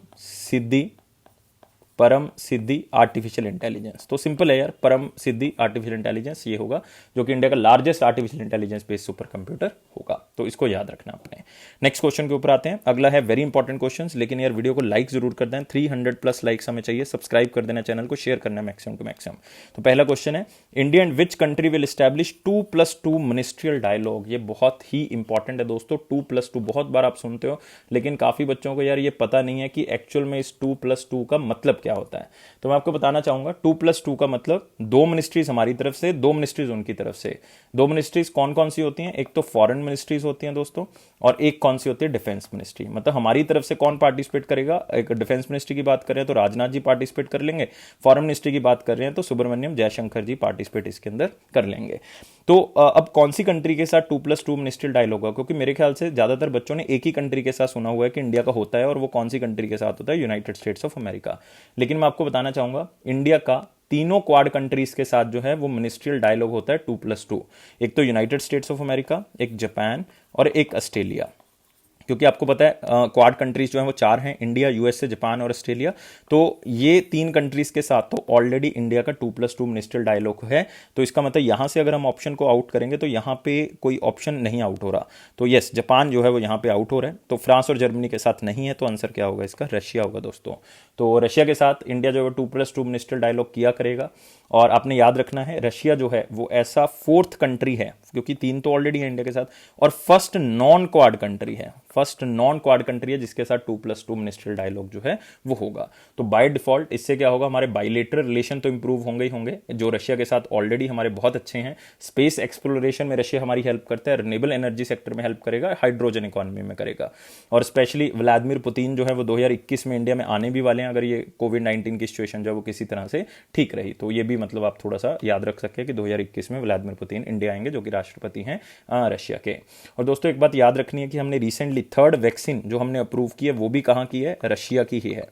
सिद्धि आर्टिफिशियल इंटेलिजेंस। तो सिंपल है यार, परम सिद्धि आर्टिफिशियल इंटेलिजेंस ये होगा, जो कि इंडिया का largest artificial intelligence based super computer होगा। तो इसको याद रखना अपने। नेक्स्ट क्वेश्चन के ऊपर आते हैं। अगला है वेरी इंपॉर्टेंट क्वेश्चन, लेकिन यार वीडियो को लाइक जरूर कर दें, 300+ लाइक्स हमें चाहिए। सब्सक्राइब कर देना चैनल को, शेयर करना मैक्सिमम टू मैक्सिमम। तो पहला क्वेश्चन है, India and which country will establish 2+2 ministerial dialogue. ये बहुत ही इंपॉर्टेंट है दोस्तों। 2+2 बहुत बार आप सुनते हो, लेकिन काफी बच्चों को यार ये पता नहीं है कि एक्चुअल में इस 2+2 का मतलब क्या होता है। तो मैं आपको बताना चाहूंगा, 2+2 का मतलब 2 मिनिस्ट्रीज हमारी तरफ से, 2 मिनिस्ट्रीज उनकी तरफ से। 2 मिनिस्ट्रीज कौन कौन सी होती हैं, एक तो फॉरेन मिनिस्ट्रीज होती हैं दोस्तों, और एक कौन सी होती है, डिफेंस मिनिस्ट्री। मतलब हमारी तरफ से कौन पार्टिसिपेट करेगा, एक डिफेंस मिनिस्ट्री की बात कर रहे हैं तो राजनाथ जी पार्टिसिपेट कर लेंगे, फॉरेन मिनिस्ट्री की बात कर रहे हैं तो सुब्रमण्यम जयशंकर जी पार्टिसिपेट इसके अंदर कर लेंगे। तो अब कौन सी कंट्री के साथ 2+2 मिनिस्ट्रियल डायलॉग होगा, क्योंकि मेरे ख्याल से ज्यादातर बच्चों ने एक ही कंट्री के साथ सुना हुआ है कि इंडिया का होता है, और वो कौन सी कंट्री के साथ होता है, यूनाइटेड स्टेट्स ऑफ अमेरिका। लेकिन मैं आपको बताना चाहूंगा, इंडिया का तीनों क्वाड कंट्रीज के साथ जो है वो मिनिस्ट्रियल डायलॉग होता है 2+2। एक तो यूनाइटेड स्टेट्स ऑफ अमेरिका, एक जापान, और एक ऑस्ट्रेलिया। क्योंकि आपको पता है क्वाड कंट्रीज जो है वो 4 हैं, इंडिया, यूएसए, जापान और ऑस्ट्रेलिया। तो ये 3 कंट्रीज के साथ तो ऑलरेडी इंडिया का 2+2 मिनिस्ट्रियल डायलॉग है। तो इसका मतलब यहां से अगर हम ऑप्शन को आउट करेंगे तो यहां पे कोई ऑप्शन नहीं आउट हो रहा। तो यस, जापान जो है वो यहां पे आउट हो रहा है। तो फ्रांस और जर्मनी के साथ नहीं है, तो आंसर क्या होगा इसका, रशिया होगा दोस्तों। तो रशिया के साथ इंडिया जो है 2+2 मिनिस्ट्रियल डायलॉग किया करेगा। और आपने याद रखना है, रशिया जो है वो ऐसा 4th कंट्री है, क्योंकि 3 तो ऑलरेडी है इंडिया के साथ, और फर्स्ट नॉन क्वाड कंट्री है, फर्स्ट नॉन क्वाड कंट्री है जिसके साथ 2+2 मिनिस्ट्रियल डायलॉग जो है वो होगा। तो बाय डिफॉल्ट इससे क्या होगा, हमारे बाइलेटरल रिलेशन तो इंप्रूव होंगे ही होंगे, जो रशिया के साथ ऑलरेडी हमारे बहुत अच्छे हैं। स्पेस एक्सप्लोरेशन में रशिया हमारी हेल्प करता है, रिन्यूएबल एनर्जी सेक्टर में हेल्प करेगा, हाइड्रोजन इकोनॉमी में करेगा। और स्पेशली व्लादिमीर पुतिन जो है वो 2021 में इंडिया में आने भी वाले हैं, अगर ये कोविड-19 की सिचुएशन जो है वो किसी तरह से ठीक रही तो। ये भी मतलब आप थोड़ा सा याद रख सकते हैं कि 2021 में व्लादिमीर पुतिन इंडिया आएंगे, जो कि राष्ट्रपति हैं रशिया के। और दोस्तों एक बात याद रखनी है कि हमने रिसेंटली 3rd वैक्सीन जो हमने अप्रूव की है वो भी कहाँ की है, रशिया की ही है।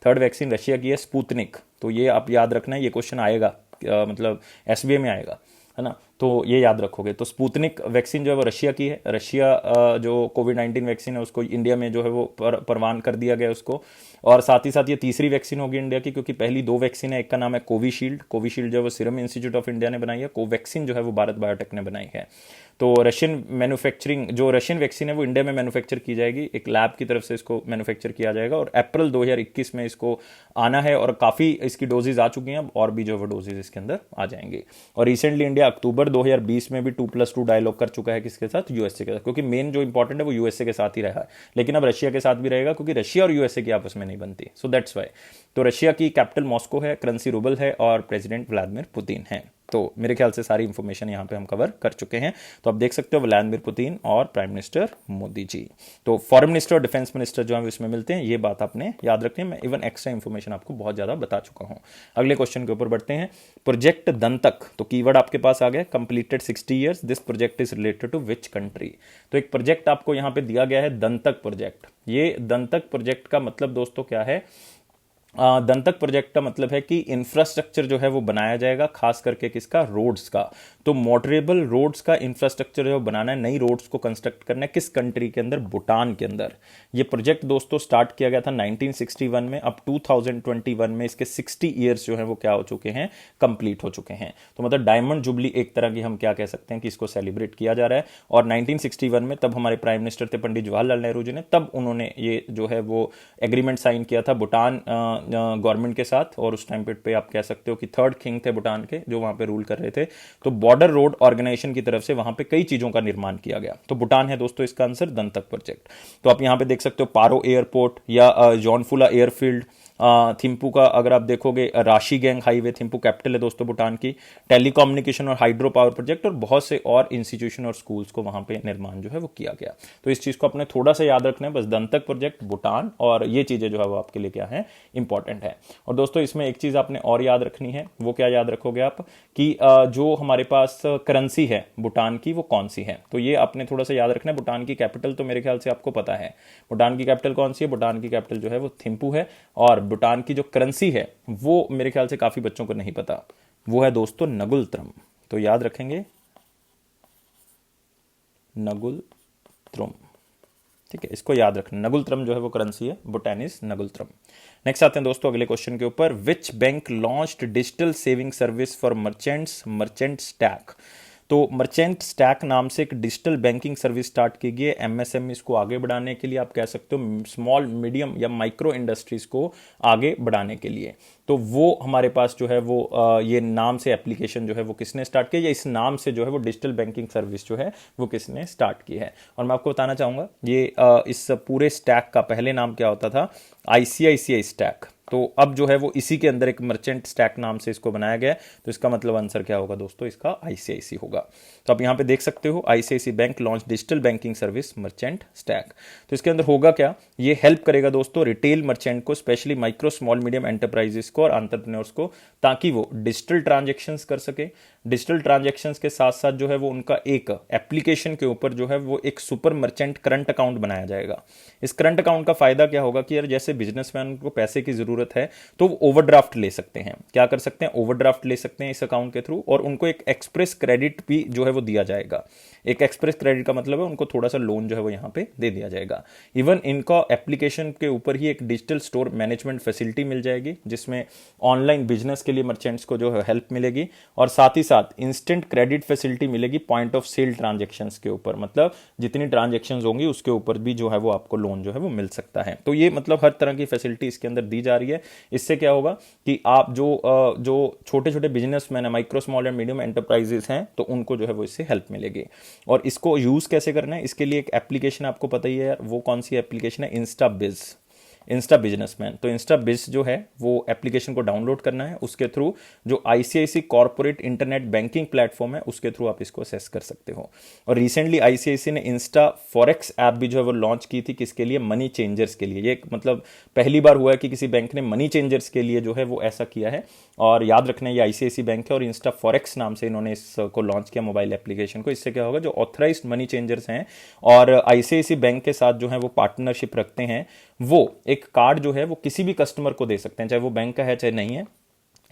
3rd वैक्सीन रशिया की है, स्पुतनिक। तो ये आप याद रखना है, ये क्वेश्चन आएगा, मतलब एसबीआई में आएगा, है ना। तो ये याद रखोगे। तो स्पुतनिक वैक्सीन जो है वो रशिया की है। रशिया जो कोविड-19 वैक्सीन है उसको इंडिया में जो है वो परवान कर दिया गया उसको। और साथ ही साथ ये तीसरी वैक्सीन होगी इंडिया की, क्योंकि पहली 2 वैक्सीन है, एक का नाम है कोविशील्ड, कोविशील्ड जो है वो सीरम इंस्टीट्यूट ऑफ इंडिया ने बनाई है, कोवैक्सीन जो है वो भारत बायोटेक ने बनाई है। तो रशियन मैन्युफैक्चरिंग, जो रशियन वैक्सीन है वो इंडिया में मैन्युफैक्चर की जाएगी, एक लैब की तरफ से इसको मैन्युफैक्चर किया जाएगा, और अप्रैल 2021 में इसको आना है, और काफ़ी इसकी डोजेज आ चुकी हैं, और भी जो है डोजेज इसके अंदर आ जाएंगे। और रिसेंटली इंडिया अक्टूबर 2020 में भी 2+2 डायलॉग कर चुका है, किसके साथ, यूएसए के साथ, क्योंकि मेन जो इंपॉर्टेंट है वो यूएसए के साथ ही रहा है, लेकिन अब रशिया के साथ भी रहेगा, क्योंकि रशिया और यूएसए की आपस में नहीं बनती। So that's why. तो रशिया की कैपिटल मॉस्को है, करेंसी रूबल है, और प्रेसिडेंट व्लादिमीर पुतिन है। तो मेरे ख्याल से सारी इंफॉर्मेशन यहाँ पे हम कवर कर चुके हैं। तो आप देख सकते हो व्लादिमीर पुतिन और प्राइम मिनिस्टर मोदी जी। तो फॉरेन मिनिस्टर और डिफेंस मिनिस्टर जो है इसमें मिलते हैं, ये बात आपने याद रखनी है। मैं इवन एक्स्ट्रा इंफॉर्मेशन आपको बहुत ज्यादा बता चुका हूँ। अगले क्वेश्चन के ऊपर बढ़ते हैं। प्रोजेक्ट दंतक, तो कीवर्ड आपके पास आ गया, completed 60 years, this project is related to which country. तो एक प्रोजेक्ट आपको यहाँ पे दिया गया है, दंतक प्रोजेक्ट। ये दंतक प्रोजेक्ट का मतलब दोस्तों क्या है, दंतक प्रोजेक्ट का मतलब है कि इंफ्रास्ट्रक्चर जो है वो बनाया जाएगा, खास करके किसका, रोड्स का। तो मोटरेबल रोड्स का इंफ्रास्ट्रक्चर जो बनाना है, नई रोड्स को कंस्ट्रक्ट करना है, किस कंट्री के अंदर, भूटान के अंदर। ये प्रोजेक्ट दोस्तों स्टार्ट किया गया था 1961 में, अब 2021 में इसके 60 ईयर्स जो है वो क्या हो चुके हैं, कंप्लीट हो चुके हैं। तो मतलब डायमंड जुबली एक तरह की हम क्या कह सकते हैं कि इसको सेलिब्रेट किया जा रहा है। और 1961 में तब हमारे प्राइम मिनिस्टर थे पंडित जवाहरलाल नेहरू जी ने, तब उन्होंने ये जो है वो एग्रीमेंट साइन किया था भूटान गवर्नमेंट के साथ। और उस टाइम पे आप कह सकते हो कि 3rd किंग थे भूटान के, जो वहां पे रूल कर रहे थे। तो बॉर्डर रोड ऑर्गेनाइजेशन की तरफ से वहां पे कई चीजों का निर्माण किया गया। तो भूटान है दोस्तों इसका आंसर, दंतक प्रोजेक्ट। तो आप यहां पे देख सकते हो पारो एयरपोर्ट या जॉनफुला एयरफील्ड, थिम्पू का अगर आप देखोगे राशीगैंग हाईवे, थिम्पू कैपिटल है दोस्तों भूटान की, टेलीकम्युनिकेशन और हाइड्रो पावर प्रोजेक्ट और बहुत से और इंस्टीट्यूशन और स्कूल्स को वहां पे निर्माण जो है वो किया गया। तो इस चीज को अपने थोड़ा सा याद रखना है बस, दंतक प्रोजेक्ट, भूटान, और ये चीजें जो है वो आपके लिए क्या है, इंपॉर्टेंट है। और दोस्तों इसमें एक चीज आपने और याद रखनी है, वो क्या याद रखोगे आप कि जो हमारे पास करेंसी है भूटान की वो कौन सी है। तो ये आपने थोड़ा सा याद रखना है। भूटान की कैपिटल तो मेरे ख्याल से आपको पता है, भूटान की कैपिटल कौन सी है, भूटान की कैपिटल जो है वो थिम्पू है। और भूटान की जो करेंसी है वो मेरे ख्याल से काफी बच्चों को नहीं पता, वो है दोस्तों नगुल त्रम। तो याद रखेंगे नगुल त्रम, ठीक है, इसको याद रखना, नगुल त्रम जो है वो करेंसी है, भूटानीज नगुल त्रम। नेक्स्ट आते हैं दोस्तों अगले क्वेश्चन के ऊपर, which bank launched digital saving service for merchants, merchant stack. तो मर्चेंट स्टैक नाम से एक डिजिटल बैंकिंग सर्विस स्टार्ट की गई है एमएसएमई को आगे बढ़ाने के लिए, आप कह सकते हो स्मॉल मीडियम या माइक्रो इंडस्ट्रीज को आगे बढ़ाने के लिए। तो वो हमारे पास जो है वो ये नाम से एप्लीकेशन जो है वो किसने स्टार्ट किया, या इस नाम से जो है वो डिजिटल बैंकिंग सर्विस जो है वो किसने स्टार्ट की है। और मैं आपको बताना चाहूंगा ये इस पूरे स्टैक का पहले नाम क्या होता था, आईसीआईसीआई स्टैक। तो अब जो है वो इसी के अंदर एक मर्चेंट स्टैक नाम से इसको बनाया गया है। तो इसका मतलब आंसर क्या होगा दोस्तों, इसका आईसीआईसी होगा। तो आप यहां पे देख सकते हो ICICI bank launch digital banking service merchant stack. तो इसके अंदर होगा क्या, ये हेल्प करेगा दोस्तों रिटेल मर्चेंट को, specially micro small medium enterprises को और एंटरप्रेन्योर्स को, ताकि वो डिजिटल ट्रांजेक्शंस कर सके। डिजिटल ट्रांजेक्शंस के साथ साथ जो है वो उनका एक एप्लीकेशन के ऊपर जो है वो एक सुपर मर्चेंट करंट अकाउंट बनाया जाएगा। इस करंट अकाउंट का फायदा क्या होगा कि यार जैसे बिजनेसमैन को पैसे की जरूरत है तो वो ओवरड्राफ्ट ले सकते हैं। क्या कर सकते हैं, ओवरड्राफ्ट ले सकते हैं इस अकाउंट के थ्रू, और उनको एक एक्सप्रेस क्रेडिट भी जो है वो दिया जाएगा। एक एक्सप्रेस क्रेडिट का मतलब है उनको थोड़ा सा लोन जो है वो यहां पे दे दिया जाएगा। इवन इनका एप्लीकेशन के ऊपर ही एक डिजिटल स्टोर मैनेजमेंट फैसिलिटी मिल जाएगी, जिसमें ऑनलाइन बिजनेस के लिए मर्चेंट्स को जो है हेल्प मिलेगी, और साथ ही साथ इंस्टेंट क्रेडिट फैसिलिटी मिलेगी पॉइंट ऑफ सेल ट्रांजेक्शंस के ऊपर, मतलब जितनी ट्रांजेक्शंस होंगी उसके ऊपर भी जो है वो आपको लोन जो है वो मिल सकता है। तो ये मतलब हर तरह की फैसिलिटी इसके अंदर दी जा रही है। इससे क्या होगा कि आप जो छोटे छोटे बिजनेसमैन है, micro small and medium enterprises हैं, तो उनको जो है वो इससे हेल्प मिलेगी। और इसको यूज कैसे करना है, इसके लिए एक एप्लीकेशन आपको पता ही है यार, वो कौन सी एप्लीकेशन है, इंस्टा बिजनेसमैन। तो इंस्टा बिज जो है वो एप्लीकेशन को डाउनलोड करना है, उसके थ्रू जो ICICI corporate internet banking platform है उसके थ्रू आप इसको असेस कर सकते हो। और रिसेंटली आईसीआईसी ने इंस्टा फॉरेक्स ऐप भी जो है वो लॉन्च की थी, किसके लिए, मनी चेंजर्स के लिए। ये मतलब पहली बार हुआ है कि किसी बैंक ने मनी चेंजर्स के लिए जो है वो ऐसा किया है। और याद रखना ये आईसीआईसी बैंक है और इंस्टा फॉरेक्स नाम से इन्होंने इसको लॉन्च किया मोबाइल एप्लीकेशन को। इससे क्या होगा, जो ऑथराइज्ड मनी चेंजर्स हैं और आईसीआईसी बैंक के साथ जो है वो पार्टनरशिप रखते हैं, वो एक कार्ड जो है वो किसी भी कस्टमर को दे सकते हैं, चाहे वो बैंक का है चाहे नहीं है।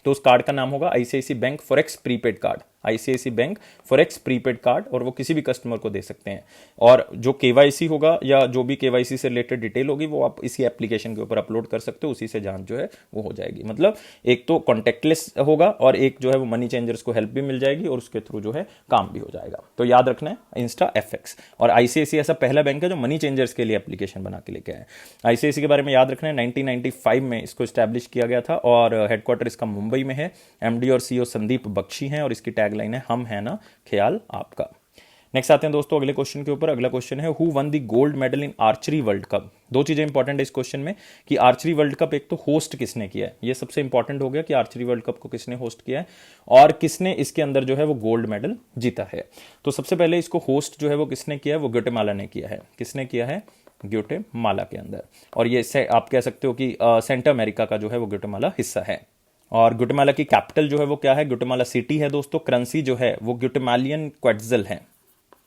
तो उस कार्ड का नाम होगा ICICI bank forex prepaid card, ICICI bank forex prepaid card, और वो किसी भी कस्टमर को दे सकते हैं। और जो केवाईसी होगा या जो भी केवाईसी से रिलेटेड डिटेल होगी वो आप इसी एप्लीकेशन के ऊपर अपलोड कर सकते हो, उसी से जांच जो है वो हो जाएगी। मतलब एक तो कॉन्टेक्टलेस होगा और एक जो है वो मनी चेंजर्स को हेल्प भी मिल जाएगी और उसके थ्रू जो है काम भी हो जाएगा। तो याद रखना है इंस्टा एफएक्स। और आईसीआईसी ऐसा पहला बैंक है जो मनी चेंजर्स के लिए एप्लीकेशन बना के लेके आया है। आईसीआईसी के बारे में याद रखना है 1995 में इसको स्टैब्लिश किया गया था और हेडक्वार्टर इसका मुंबई में है। एमडी और सीईओ संदीप बख्शी हैं और इसकी टैगलाइन है, हम है ना ख्याल आपका। नेक्स्ट आते हैं दोस्तों अगले क्वेश्चन के ऊपर। अगला क्वेश्चन है, who one the gold medal in archery world cup. दो चीजें इंपॉर्टेंट है इस क्वेश्चन में कि आर्चरी वर्ल्ड कप एक तो होस्ट किसने किया है, ये सबसे इंपॉर्टेंट हो गया कि आर्चरी वर्ल्ड कप को किसने होस्ट किया है और किसने इसके अंदर जो है वो गोल्ड मेडल जीता है। तो सबसे पहले इसको होस्ट जो है वो किसने किया है, वो ग्वाटेमाला ने किया है। किसने किया है, ग्वाटेमाला के अंदर। और ये आप कह सकते हो कि सेंटर अमेरिका का जो है वो ग्वाटेमाला हिस्सा है। और ग्वाटेमाला की कैपिटल जो है वो क्या है, ग्वाटेमाला सिटी है दोस्तों। करेंसी जो है वो ग्वाटेमालियन क्वेट्जल है,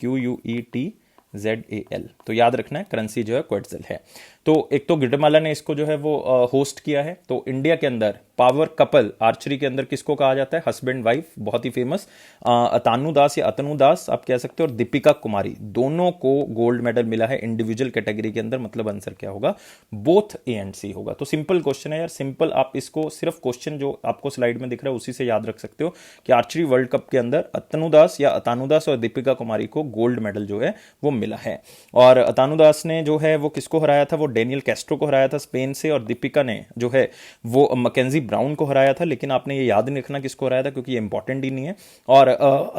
QUETZAL। तो याद रखना है करेंसी जो है क्वेट्जल है। तो एक तो ग्वाटेमाला ने इसको जो है वो होस्ट किया है। तो इंडिया के अंदर पावर कपल आर्चरी के अंदर किसको कहा जाता है, हस्बैंड वाइफ, बहुत ही फेमस अतानु दास या अतनु दास आप कह सकते हो, और दीपिका कुमारी, दोनों को गोल्ड मेडल मिला है इंडिविजुअल कैटेगरी के अंदर। मतलब आंसर क्या होगा, बोथ ए एंड सी होगा। तो सिंपल क्वेश्चन है यार, सिंपल। आप इसको सिर्फ क्वेश्चन जो आपको स्लाइड में दिख रहा है उसी से याद रख सकते हो कि आर्चरी वर्ल्ड कप के अंदर अतनु दास या अतानु दास और दीपिका कुमारी को गोल्ड मेडल जो है वो मिला है। और अतानु दास ने जो है वो किसको हराया था, वो डेनियल कैस्ट्रो को हराया था स्पेन से, और दीपिका ने जो है वो मैकेंजी ब्राउन को हराया था, लेकिन आपने ये याद नहीं रखना किसको हराया था क्योंकि ये इंपॉर्टेंट ही नहीं है। और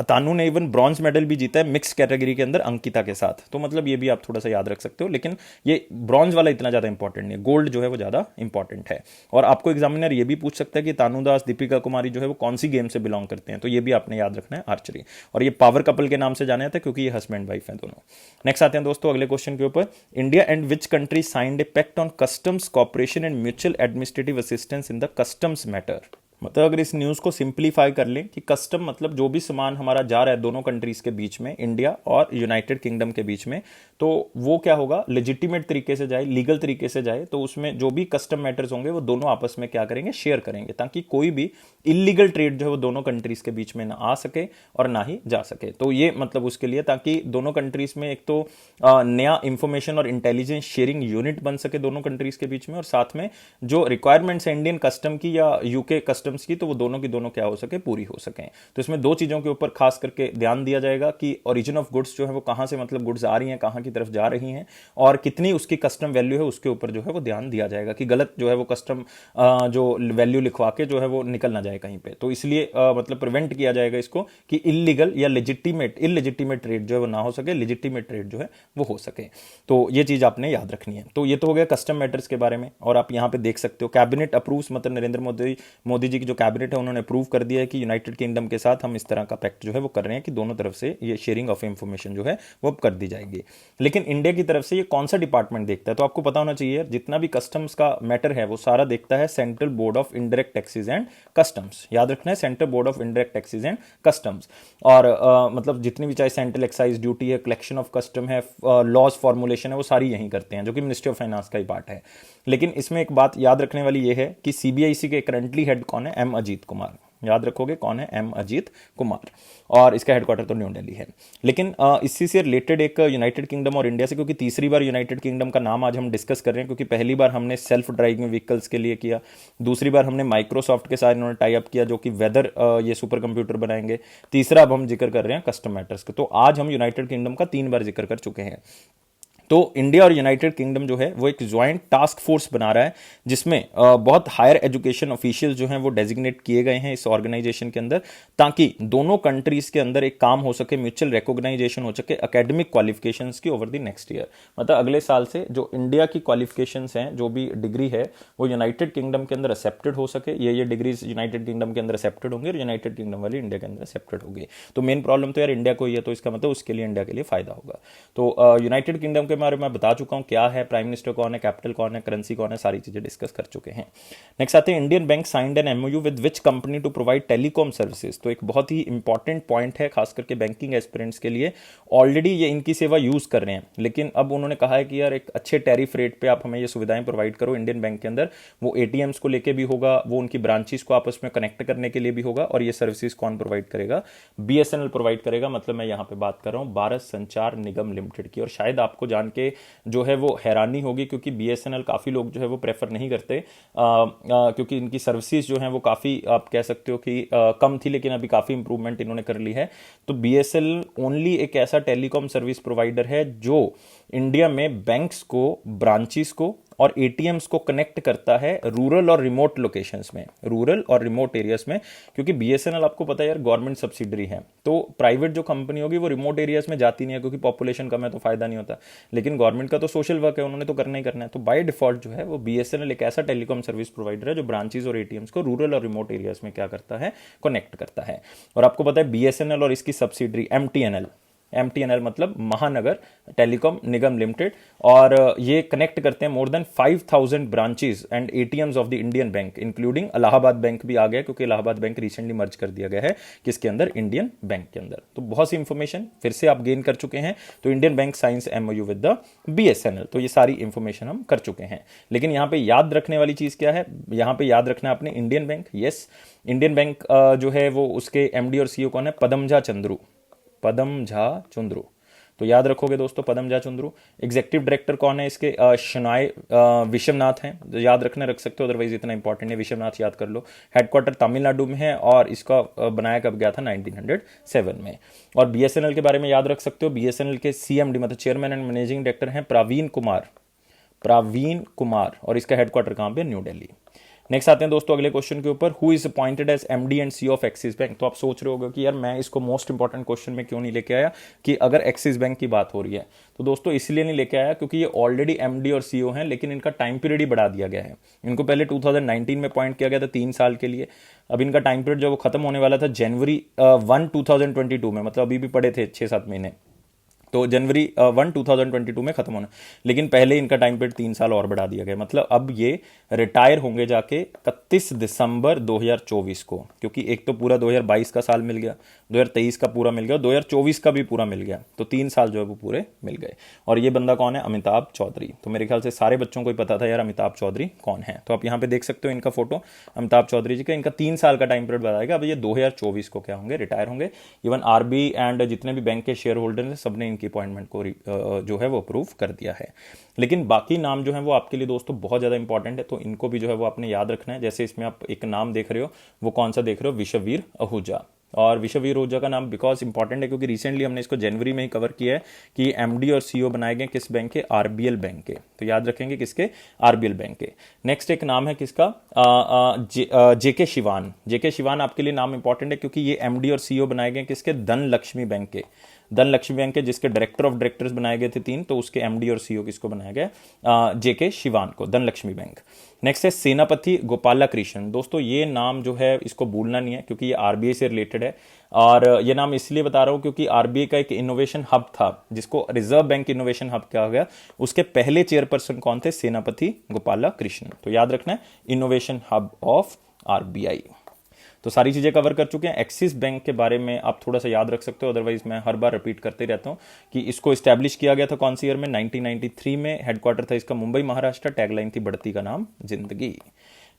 तानू ने इवन ब्रॉन्ज मेडल भी जीता है मिक्स कैटेगरी के अंदर अंकिता के साथ, तो मतलब ये भी आप थोड़ा सा याद रख सकते हो, लेकिन ये ब्रॉन्ज वाला इतना ज़्यादा इंपॉर्टेंट नहीं है, गोल्ड जो है वो ज़्यादा इंपॉर्टेंट है। और आपको एग्जामिनर ये भी पूछ सकता है कि तानू दास दीपिका कुमारी जो है वो कौन सी गेम से बिलोंग करते हैं, तो ये भी आपने याद रखना है, आर्चरी। और ये पावर कपल के नाम से जाने जाते हैं क्योंकि ये हस्बैंड वाइफ हैं दोनों। नेक्स्ट आते हैं दोस्तों अगले क्वेश्चन के ऊपर, India and which country signed a pact on customs cooperation and mutual administrative assistance in the customs matter. मतलब अगर इस न्यूज़ को सिंप्लीफाई कर लें कि कस्टम मतलब जो भी सामान हमारा जा रहा है दोनों कंट्रीज के बीच में, इंडिया और यूनाइटेड किंगडम के बीच में, तो वो क्या होगा, लेजिटिमेट तरीके से जाए, लीगल तरीके से जाए, तो उसमें जो भी कस्टम मैटर्स होंगे वो दोनों आपस में क्या करेंगे, शेयर करेंगे, ताकि कोई भी इलीगल ट्रेड जो है वो दोनों कंट्रीज के बीच में ना आ सके और ना ही जा सके। तो ये मतलब उसके लिए, ताकि दोनों कंट्रीज में एक तो नया इंफॉर्मेशन और इंटेलिजेंस शेयरिंग यूनिट बन सके दोनों कंट्रीज के बीच में, और साथ में जो रिक्वायरमेंट्स है इंडियन कस्टम की या यूके कस्टम की, तो वो दोनों की दोनों क्या हो सके, पूरी हो सके। तो इसमें दो चीजों के ऊपर खास करके ध्यान दिया जाएगा कि ओरिजिन ऑफ गुड्स जो है वो कहां से मतलब गुड्स आ रही हैं, कहां की तरफ जा रही हैं, और कितनी उसकी कस्टम वैल्यू है, उसके ऊपर जो है वो ध्यान दिया जाएगा कि गलत जो है वो कस्टम जो वैल्यू लिखवा के जो है वो निकल ना जाए कहीं पे। तो इसलिए मतलब प्रिवेंट किया जाएगा इसको कि इलीगल या इलेजिटिमेट ट्रेड जो है वो ना हो सके, लेजिटिमेट ट्रेड जो है वो हो सके। तो ये चीज आपने याद रखनी है। तो ये तो हो गया कस्टम मैटर्स के बारे में। और आप यहां पे देख सकते हो कैबिनेट अप्रूव्स, मतलब नरेंद्र मोदी जी की जो कैबिनेट है उन्होंने अप्रूव कर दिया है कि यूनाइटेड किंगडम के साथ हम इस तरह का पैक्ट जो है वो कर रहे हैं कि दोनों तरफ से ये शेयरिंग ऑफ इंफॉर्मेशन जो है वो कर दी जाएगी। लेकिन इंडिया की तरफ से ये कौन सा डिपार्टमेंट देखता है, तो आपको पता होना चाहिए जितना भी कस्टम्स का मैटर है वो सारा देखता है central board of indirect taxes and customs. याद रखना है, central board of indirect taxes and customs. और मतलब जितनी भी चाहे सेंट्रल एक्साइज ड्यूटी है, कलेक्शन ऑफ कस्टम है, लॉज फॉर्मुलेशन है, वो सारी यही करते हैं, जो कि मिनिस्ट्री ऑफ फाइनेंस का ही पार्ट है। लेकिन इसमें एक बात याद रखने वाली ये है कि सीबीआईसी के करंटली हेड कौन है, एम अजीत कुमार। याद रखोगे कौन है, एम अजीत कुमार, और इसका हेडक्वार्टर तो न्यू दिल्ली है। लेकिन इसी से रिलेटेड एक यूनाइटेड किंगडम और इंडिया से, क्योंकि तीसरी बार यूनाइटेड किंगडम का नाम आज हम डिस्कस कर रहे हैं, क्योंकि पहली बार हमने सेल्फ ड्राइविंग व्हीकल्स के लिए किया, दूसरी बार हमने माइक्रोसॉफ्ट के साथ इन्होंने टाई अप किया जो कि वेदर ये सुपर कंप्यूटर बनाएंगे, तीसरा अब हम जिक्र कर रहे हैं कस्टम मैटर्स का। तो आज हम यूनाइटेड किंगडम का 3 बार जिक्र कर चुके हैं। तो इंडिया और यूनाइटेड किंगडम जो है वो एक ज्वाइंट टास्क फोर्स बना रहा है, जिसमें बहुत हायर एजुकेशन ऑफिशियल जो हैं वो डेजिग्नेट किए गए हैं इस ऑर्गेनाइजेशन के अंदर, ताकि दोनों कंट्रीज के अंदर एक काम हो सके, म्यूचुअल रिकॉग्नाइजेशन हो सके एकेडमिक क्वालिफिकेशंस की ओवर द नेक्स्ट ईयर। मतलब अगले साल से जो इंडिया की क्वालिफिकेशंस हैं, जो भी डिग्री है, वो यूनाइटेड किंगडम के अंदर एक्सेप्टेड हो सके। ये डिग्रीज यूनाइटेड किंगडम के अंदर एक्सेप्टेड होंगे और यूनाइटेड किंगडम वाली इंडिया के अंदर एक्सेप्टेड होगी। तो मेन प्रॉब्लम तो यार इंडिया को ही है, तो इसका मतलब उसके लिए इंडिया के लिए फायदा होगा। तो यूनाइटेड किंगडम के बारे में मैं बता चुका हूं क्या है, प्राइम मिनिस्टर कौन है, कैपिटल कौन है, करेंसी कौन है, सारी चीजें डिस्कस कर चुके हैं। नेक्स्ट आते हैं, Indian bank signed an MOU with which company to provide telecom services. तो एक बहुत ही इंपॉर्टेंट पॉइंट है खास करके बैंकिंग एस्पिरेंट्स के लिए। ऑलरेडी ये इनकी सेवा यूज कर रहे हैं, लेकिन अब उन्होंने कहा है कि यार एक अच्छे टैरिफ रेट पे आप हमें ये सुविधाएं प्रोवाइड करो इंडियन बैंक के अंदर। वो एटीएम्स को लेके भी होगा, वो उनकी ब्रांचेस को आपस में कनेक्ट करने के लिए भी होगा, और ये सर्विसेज कौन प्रोवाइड करेगा, बीएसएनएल प्रोवाइड करेगा। मतलब मैं यहां पे बात कर रहा हूं भारत संचार निगम लिमिटेड की। और शायद आपको जान के जो है वो हैरानी होगी, क्योंकि बीएसएनएल काफी लोग जो है वो प्रेफर नहीं करते, क्योंकि इनकी सर्विसेज जो है वो काफी, आप कह सकते हो कि कम थी, लेकिन अभी काफी इंप्रूवमेंट इन्होंने कर ली है। तो बीएसएनएल ओनली एक ऐसा टेलीकॉम सर्विस प्रोवाइडर है जो इंडिया में बैंक्स को, ब्रांचेस को और एटीएम्स को कनेक्ट करता है रूरल और रिमोट लोकेशंस में, रूरल और रिमोट एरियाज में। क्योंकि बीएसएनएल आपको पता है यार गवर्नमेंट सब्सिडरी है, तो प्राइवेट जो कंपनी होगी वो रिमोट एरियाज में जाती नहीं है, क्योंकि पॉपुलेशन कम है तो फायदा नहीं होता। लेकिन गवर्नमेंट का तो सोशल वर्क है, उन्होंने तो करना ही करना है। तो बाय डिफॉल्ट जो है वो बीएसएनएल एक ऐसा टेलीकॉम सर्विस प्रोवाइडर है जो ब्रांचेस और एटीएम्स को रूरल और रिमोट एरियाज में क्या करता है, कनेक्ट करता है। और आपको पता है बीएसएनएल और इसकी सब्सिडरी एमटीएनएल मतलब महानगर टेलीकॉम निगम लिमिटेड, और ये कनेक्ट करते हैं more than 5000 branches and ATMs of the Indian bank, including Allahabad bank भी आ गया, क्योंकि इलाहाबाद बैंक रिसेंटली मर्ज कर दिया गया है किसके अंदर, इंडियन बैंक के अंदर। तो बहुत सी इंफॉर्मेशन फिर से आप गेन कर चुके हैं। तो Indian bank science MOU with the BSNL, तो ये सारी इंफॉर्मेशन हम कर चुके हैं। लेकिन यहां पे याद रखने वाली चीज क्या है, यहां पे याद रखना आपने Indian bank. Yes, Indian bank जो है वो उसके एमडी और सीईओ कौन है, पदमझा चंद्रू। तो याद रखोगे दोस्तों पदमझा चंद्रू। एग्जीक्यूटिव डायरेक्टर कौन है इसके, शनाय विश्वनाथ हैं, तो याद रखने रख सकते हो, अदरवाइज इतना इंपॉर्टेंट है, विश्वनाथ याद कर लो। हेडक्वार्टर तमिलनाडु में है और इसका बनाया कब गया था, 1907 में। और बीएसएनएल के बारे में याद रख सकते हो, बीएसएनएल के सीएमडी मतलब चेयरमैन एंड मैनेजिंग डायरेक्टर हैं प्रवीण कुमार, और इसका हेडक्वार्टर कहां पे, न्यू दिल्ली। नेक्स्ट आते हैं दोस्तों अगले क्वेश्चन के ऊपर, who is appointed as MD and C of Axis bank. तो आप सोच रहे होगे कि यार मैं इसको मोस्ट इंपॉर्टेंट क्वेश्चन में क्यों नहीं लेके आया कि अगर एक्सिस बैंक की बात हो रही है। तो दोस्तों इसलिए नहीं लेके आया क्योंकि ये ऑलरेडी एमडी और सीईओ हैं, लेकिन इनका टाइम पीरियड ही बढ़ा दिया गया है। इनको पहले 2019 में अपॉइंट किया गया था 3 साल के लिए। अब इनका टाइम पीरियड जो वो खत्म होने वाला था जनवरी 1 2022 में, मतलब अभी भी पड़े थे 6-7 महीने, तो जनवरी 1 2022 में खत्म होना, लेकिन पहले इनका टाइम पीरियड 3 साल और बढ़ा दिया गया। मतलब अब ये रिटायर होंगे जाके 31 दिसंबर 2024 को, क्योंकि एक तो पूरा 2022 का साल मिल गया, 2023 का पूरा मिल गया, 2024 का भी पूरा मिल गया, तो 3 साल जो है वो पूरे मिल गए। और ये बंदा कौन है? अमिताभ चौधरी। तो मेरे ख्याल से सारे बच्चों को ही पता था यार अमिताभ चौधरी कौन है। तो आप यहाँ पे देख सकते हो इनका फोटो अमिताभ चौधरी जी का। इनका 3 साल का टाइम पीरियड बताएगा। अब ये 2024 को क्या होंगे? रिटायर होंगे। इवन आरबी एंड जितने भी बैंक के शेयर होल्डर हैं सबने इनकी अपॉइंटमेंट को जो है वो अप्रूव कर दिया है। लेकिन बाकी नाम जो है वो आपके लिए दोस्तों बहुत ज़्यादा इंपॉर्टेंट है, तो इनको भी जो है वो आपने याद रखना है। जैसे इसमें आप एक नाम देख रहे हो, वो कौन सा देख रहे हो? विश्ववीर आहूजा। और विश्ववीर आहूजा का नाम बिकॉज इंपॉर्टेंट है क्योंकि रिसेंटली हमने इसको जनवरी में ही कवर किया है कि एमडी और सीईओ बनाए गए किस बैंक के? आरबीएल बैंक के। तो याद रखेंगे किसके? आरबीएल बैंक के। नेक्स्ट एक नाम है किसका? जेके शिवान। जेके शिवान आपके लिए नाम इंपॉर्टेंट है क्योंकि ये एमडी और सीईओ बनाए गए किसके? धनलक्ष्मी बैंक के। धनलक्ष्मी बैंक के, जिसके डायरेक्टर ऑफ डायरेक्टर्स बनाए गए थे 3, तो उसके एमडी और सीईओ किसको बनाया गया? जेके शिवान को, धनलक्ष्मी बैंक। नेक्स्ट है सेनापति गोपाला कृष्ण। दोस्तों ये नाम जो है इसको भूलना नहीं है क्योंकि ये आरबीआई से रिलेटेड है, और ये नाम इसलिए बता रहा हूं क्योंकि आरबीआई का एक इनोवेशन हब था जिसको रिजर्व बैंक इनोवेशन हब कहा गया। उसके पहले चेयरपर्सन कौन थे? सेनापति गोपाला कृष्ण। तो याद रखना है, इनोवेशन हब ऑफ आरबीआई। तो सारी चीज़ें कवर कर चुके हैं। एक्सिस बैंक के बारे में आप थोड़ा सा याद रख सकते हो, अदरवाइज मैं हर बार रिपीट करते रहता हूँ कि इसको इस्टेब्लिश किया गया था कौन सी ईयर में? 1993 में। हेडक्वार्टर था इसका मुंबई महाराष्ट्र। टैगलाइन थी बढ़ती का नाम जिंदगी।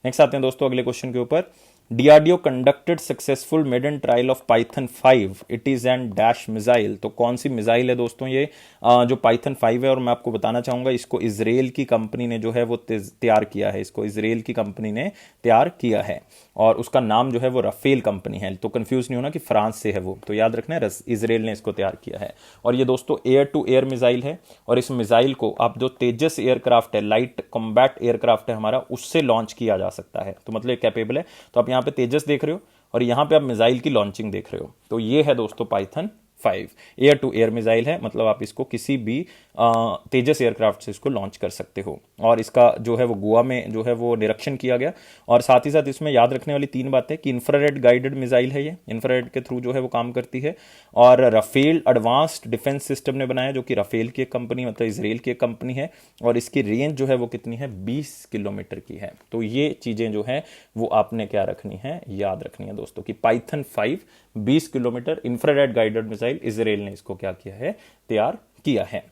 नेक्स्ट आते हैं दोस्तों अगले क्वेश्चन के ऊपर, DRDO conducted successful maiden trial of Python 5, it is and dash missile. तो कौन सी मिसाइल है दोस्तों ये? जो पाइथन 5 है, और मैं आपको बताना चाहूंगा इसको इजराइल की कंपनी ने जो है वो तैयार किया है। इसको इजराइल की कंपनी ने तैयार किया है और उसका नाम जो है वो राफेल कंपनी है। तो कंफ्यूज नहीं होना कि फ्रांस से है वो, तो याद रखना है इजराइल ने इसको तैयार किया है। और ये दोस्तों एयर टू एयर मिसाइल है, और इस मिसाइल को आप जो तेजस एयरक्राफ्ट है, लाइट कॉम्बैट एयरक्राफ्ट है हमारा, उससे लॉन्च किया जा सकता है। तो मतलब कैपेबल है। तो आप यहाँ पे तेजस देख रहे हो और यहाँ पे आप मिसाइल की लॉन्चिंग देख रहे हो। तो ये है दोस्तों Python 5, air to air missile है। मतलब आप इसको किसी भी तेजस एयरक्राफ्ट से इसको लॉन्च कर सकते हो। और इसका जो है वो गोवा में जो है वो निरीक्षण किया गया। और साथ ही साथ इसमें याद रखने वाली 3 बातें कि इंफ्रारेड गाइडेड मिसाइल है, ये इंफ्रारेड के थ्रू जो है वो काम करती है। और राफेल एडवांस्ड डिफेंस सिस्टम ने बनाया, जो कि राफेल की एक कंपनी मतलब इसराइल की एक कंपनी है। और इसकी रेंज जो है वो कितनी है? 20 किलोमीटर की है। तो ये चीज़ें जो है वो आपने क्या रखनी है? याद रखनी है दोस्तों कि Python 5 20 kilometre infrared guided missile, Israel ने इसको क्या किया है? तैयार किया है।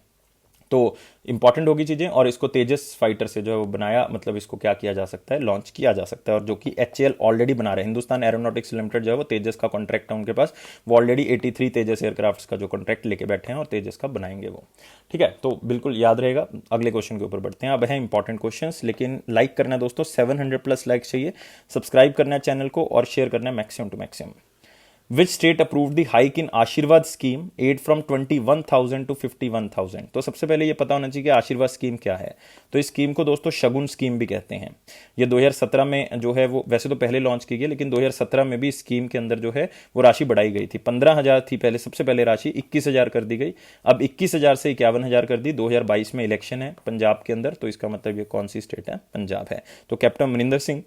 तो इंपॉर्टेंट होगी चीजें। और इसको तेजस फाइटर से जो है वो बनाया, मतलब इसको क्या किया जा सकता है? लॉन्च किया जा सकता है। और जो कि एचएएल ऑलरेडी बना रहे हैं, हिंदुस्तान एरोनॉटिक्स लिमिटेड जो है वो तेजस का कॉन्ट्रैक्ट है उनके पास। वो ऑलरेडी 83 तेजस एयरक्राफ्ट का जो कॉन्ट्रैक्ट लेके बैठे हैं और तेजस का बनाएंगे वो। ठीक है, तो बिल्कुल याद रहेगा। अगले क्वेश्चन के ऊपर बढ़ते हैं। अब है इंपॉर्टेंट क्वेश्चन, लेकिन लाइक करना है दोस्तों, 700+ लाइक चाहिए। सब्सक्राइब करना है चैनल को और शेयर करना है maximum to maximum. Which state approved the hike in Ashirwad scheme aid from 21,000 to 51,000? तो सबसे पहले ये पता होना चाहिए कि आशीर्वाद स्कीम क्या है। तो इस स्कीम को दोस्तों शगुन स्कीम भी कहते हैं। ये 2017 में जो है वो वैसे तो पहले लॉन्च की गई, लेकिन 2017 में भी इस स्कीम के अंदर जो है वो राशि बढ़ाई गई थी। 15,000 थी पहले, सबसे पहले राशि 21,000 कर दी गई। अब 21,000 से 51,000 कर दी। 2022 में इलेक्शन है पंजाब के अंदर, तो इसका मतलब ये कौन सी स्टेट है? पंजाब है। तो कैप्टन अमरिंदर सिंह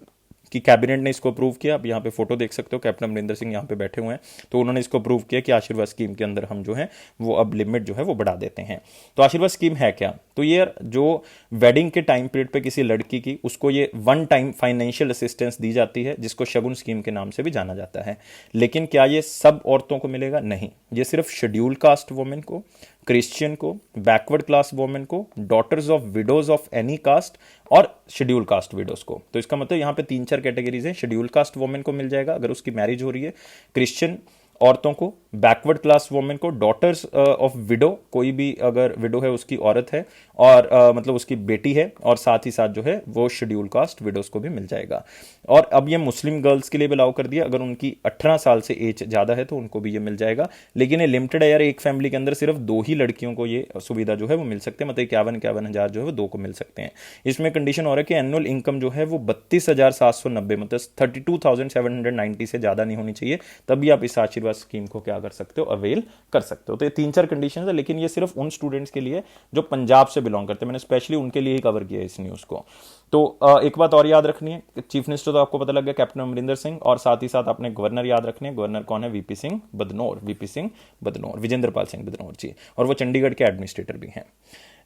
कि कैबिनेट ने इसको अप्रूव किया। अब यहाँ पे फोटो देख सकते हो, कैप्टन अमरिंदर सिंह यहाँ पे बैठे हुए हैं। तो उन्होंने इसको अप्रूव किया कि आशीर्वाद स्कीम के अंदर हम जो है वो अब लिमिट जो है वो बढ़ा देते हैं। तो आशीर्वाद स्कीम है क्या? तो ये जो वेडिंग के टाइम पीरियड पे किसी लड़की की, उसको ये 1 टाइम फाइनेंशियल असिस्टेंस दी जाती है, जिसको शगुन स्कीम के नाम से भी जाना जाता है। लेकिन क्या ये सब औरतों को मिलेगा? नहीं, ये सिर्फ शेड्यूल कास्ट वुमेन को, क्रिश्चियन को, बैकवर्ड क्लास वुमेन को, daughters of widows of any caste और शेड्यूल कास्ट विडोज को। तो इसका मतलब यहाँ पे 3-4 कैटेगरीज हैं। शेड्यूल कास्ट वुमेन को मिल जाएगा अगर उसकी मैरिज हो रही है, क्रिश्चियन औरतों को, बैकवर्ड क्लास वुमेन को, डॉटर्स ऑफ विडो, कोई भी अगर विडो है उसकी औरत है और मतलब उसकी बेटी है, और साथ ही साथ जो है वो शेड्यूल कास्ट विडोज को भी मिल जाएगा। और अब ये मुस्लिम गर्ल्स के लिए भी अलाउ कर दिया, अगर उनकी 18 साल से एज ज़्यादा है तो उनको भी ये मिल जाएगा। लेकिन ये लिमिटेड है यार, एक फैमिली के अंदर सिर्फ 2 ही लड़कियों को ये सुविधा जो है वो मिल सकते हैं, मतलब 51,000 जो है वो 2 को मिल सकते हैं। इसमें कंडीशन और है कि एनुअल इनकम जो है वो 32,790 मतलब 32,790 से ज़्यादा नहीं होनी चाहिए, तभी आप इस आशीर्वाद स्कीम को क्या कर सकते हो, अवेल कर सकते हो। तो ये 3-4 कंडीशन है, लेकिन ये सिर्फ उन स्टूडेंट्स के लिए जो पंजाब से बिलोंग करते हैं, मैंने स्पेशली उनके लिए ही कवर किया है इस न्यूज़ को। तो एक बात और याद रखनी है, चीफ मिनिस्टर तो आपको पता लग गया कैप्टन अमरिंदर सिंह, और साथ ही साथ आपने गवर्नर याद रखने हैं। गवर्नर कौन है? वीपी सिंह बदनौर, वीपी सिंह बदनौर, विजेंद्र पाल सिंह बदनौर जी, और वो चंडीगढ़ के एडमिनिस्ट्रेटर भी हैं।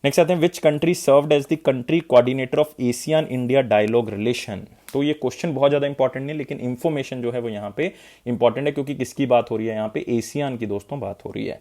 नेक्स्ट आते हैं, which country served as the country coordinator of ASEAN India dialogue relation. तो ये क्वेश्चन बहुत ज्यादा इंपॉर्टेंट नहीं, लेकिन इंफॉर्मेशन जो है वो यहाँ पे इंपॉर्टेंट है, क्योंकि किसकी बात हो रही है यहाँ पे? एशियन की दोस्तों बात हो रही है।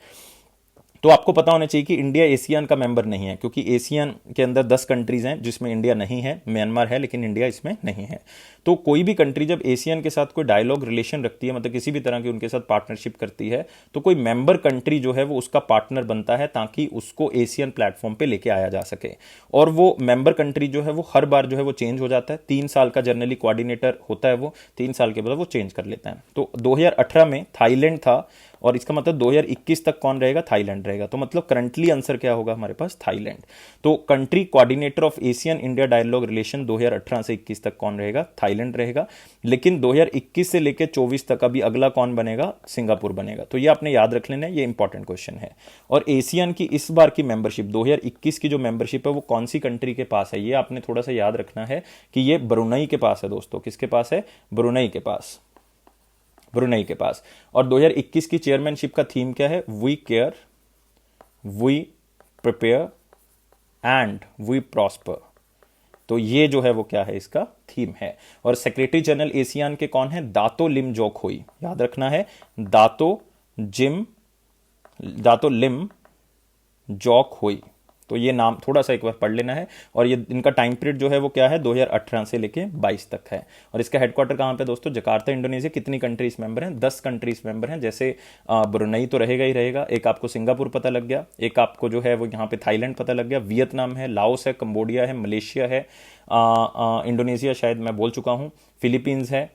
तो आपको पता होना चाहिए कि इंडिया एशियन का मेंबर नहीं है, क्योंकि एशियन के अंदर 10 कंट्रीज हैं जिसमें इंडिया नहीं है। म्यांमार है लेकिन इंडिया इसमें नहीं है। तो कोई भी कंट्री जब एशियन के साथ कोई डायलॉग रिलेशन रखती है, मतलब किसी भी तरह की उनके साथ पार्टनरशिप करती है, तो कोई मेंबर कंट्री जो है वो उसका पार्टनर बनता है, ताकि उसको एशियन प्लेटफॉर्म पे लेके आया जा सके। और वो मेंबर कंट्री जो है वो हर बार जो है वो चेंज हो जाता है। 3 साल का जनरली कोऑर्डिनेटर होता है, वो 3 साल के बाद वो चेंज कर लेता है। तो 2018 में थाईलैंड था, और इसका मतलब 2021 तक कौन रहेगा? थाईलैंड रहेगा। तो मतलब करंटली आंसर क्या होगा हमारे पास? थाईलैंड। तो country coordinator of ASEAN India dialogue relation 2018 से 21 तक कौन रहेगा? थाईलैंड रहेगा। लेकिन 2021 से लेकर 24 तक अभी अगला कौन बनेगा? सिंगापुर बनेगा। तो ये आपने याद रख लेना है, ये इंपॉर्टेंट क्वेश्चन है। और एशियन की इस बार की मेंबरशिप 2021 की जो मेंबरशिप है वो कौन सी कंट्री के पास है? ये आपने थोड़ा सा याद रखना है कि ये ब्रुनई के पास है दोस्तों। किसके पास है? ब्रुनई के पास, ब्रुनई के पास। और 2021 की चेयरमैनशिप का थीम क्या है? We care, we prepare and we prosper. तो ये जो है वो क्या है? इसका थीम है। और सेक्रेटरी जनरल एशियन के कौन है? दातो लिम जोखोई। याद रखना है, दातो लिम जोखोई। तो ये नाम थोड़ा सा एक बार पढ़ लेना है। और ये इनका टाइम पीरियड जो है वो क्या है? 2018 से लेके 22 तक है। और इसका हेडक्वार्टर कहाँ पे दोस्तों? Jakarta, Indonesia. कितनी कंट्रीज मेंबर हैं? 10 कंट्रीज मेंबर हैं। जैसे ब्रुनई तो रहेगा ही रहेगा, एक आपको सिंगापुर पता लग गया, एक आपको जो है वो यहाँ पे थाईलैंड पता लग गया, वियतनाम है, लाओस है, कंबोडिया है, मलेशिया है, इंडोनेशिया शायद मैं बोल चुका हूँ, फिलीपींस है,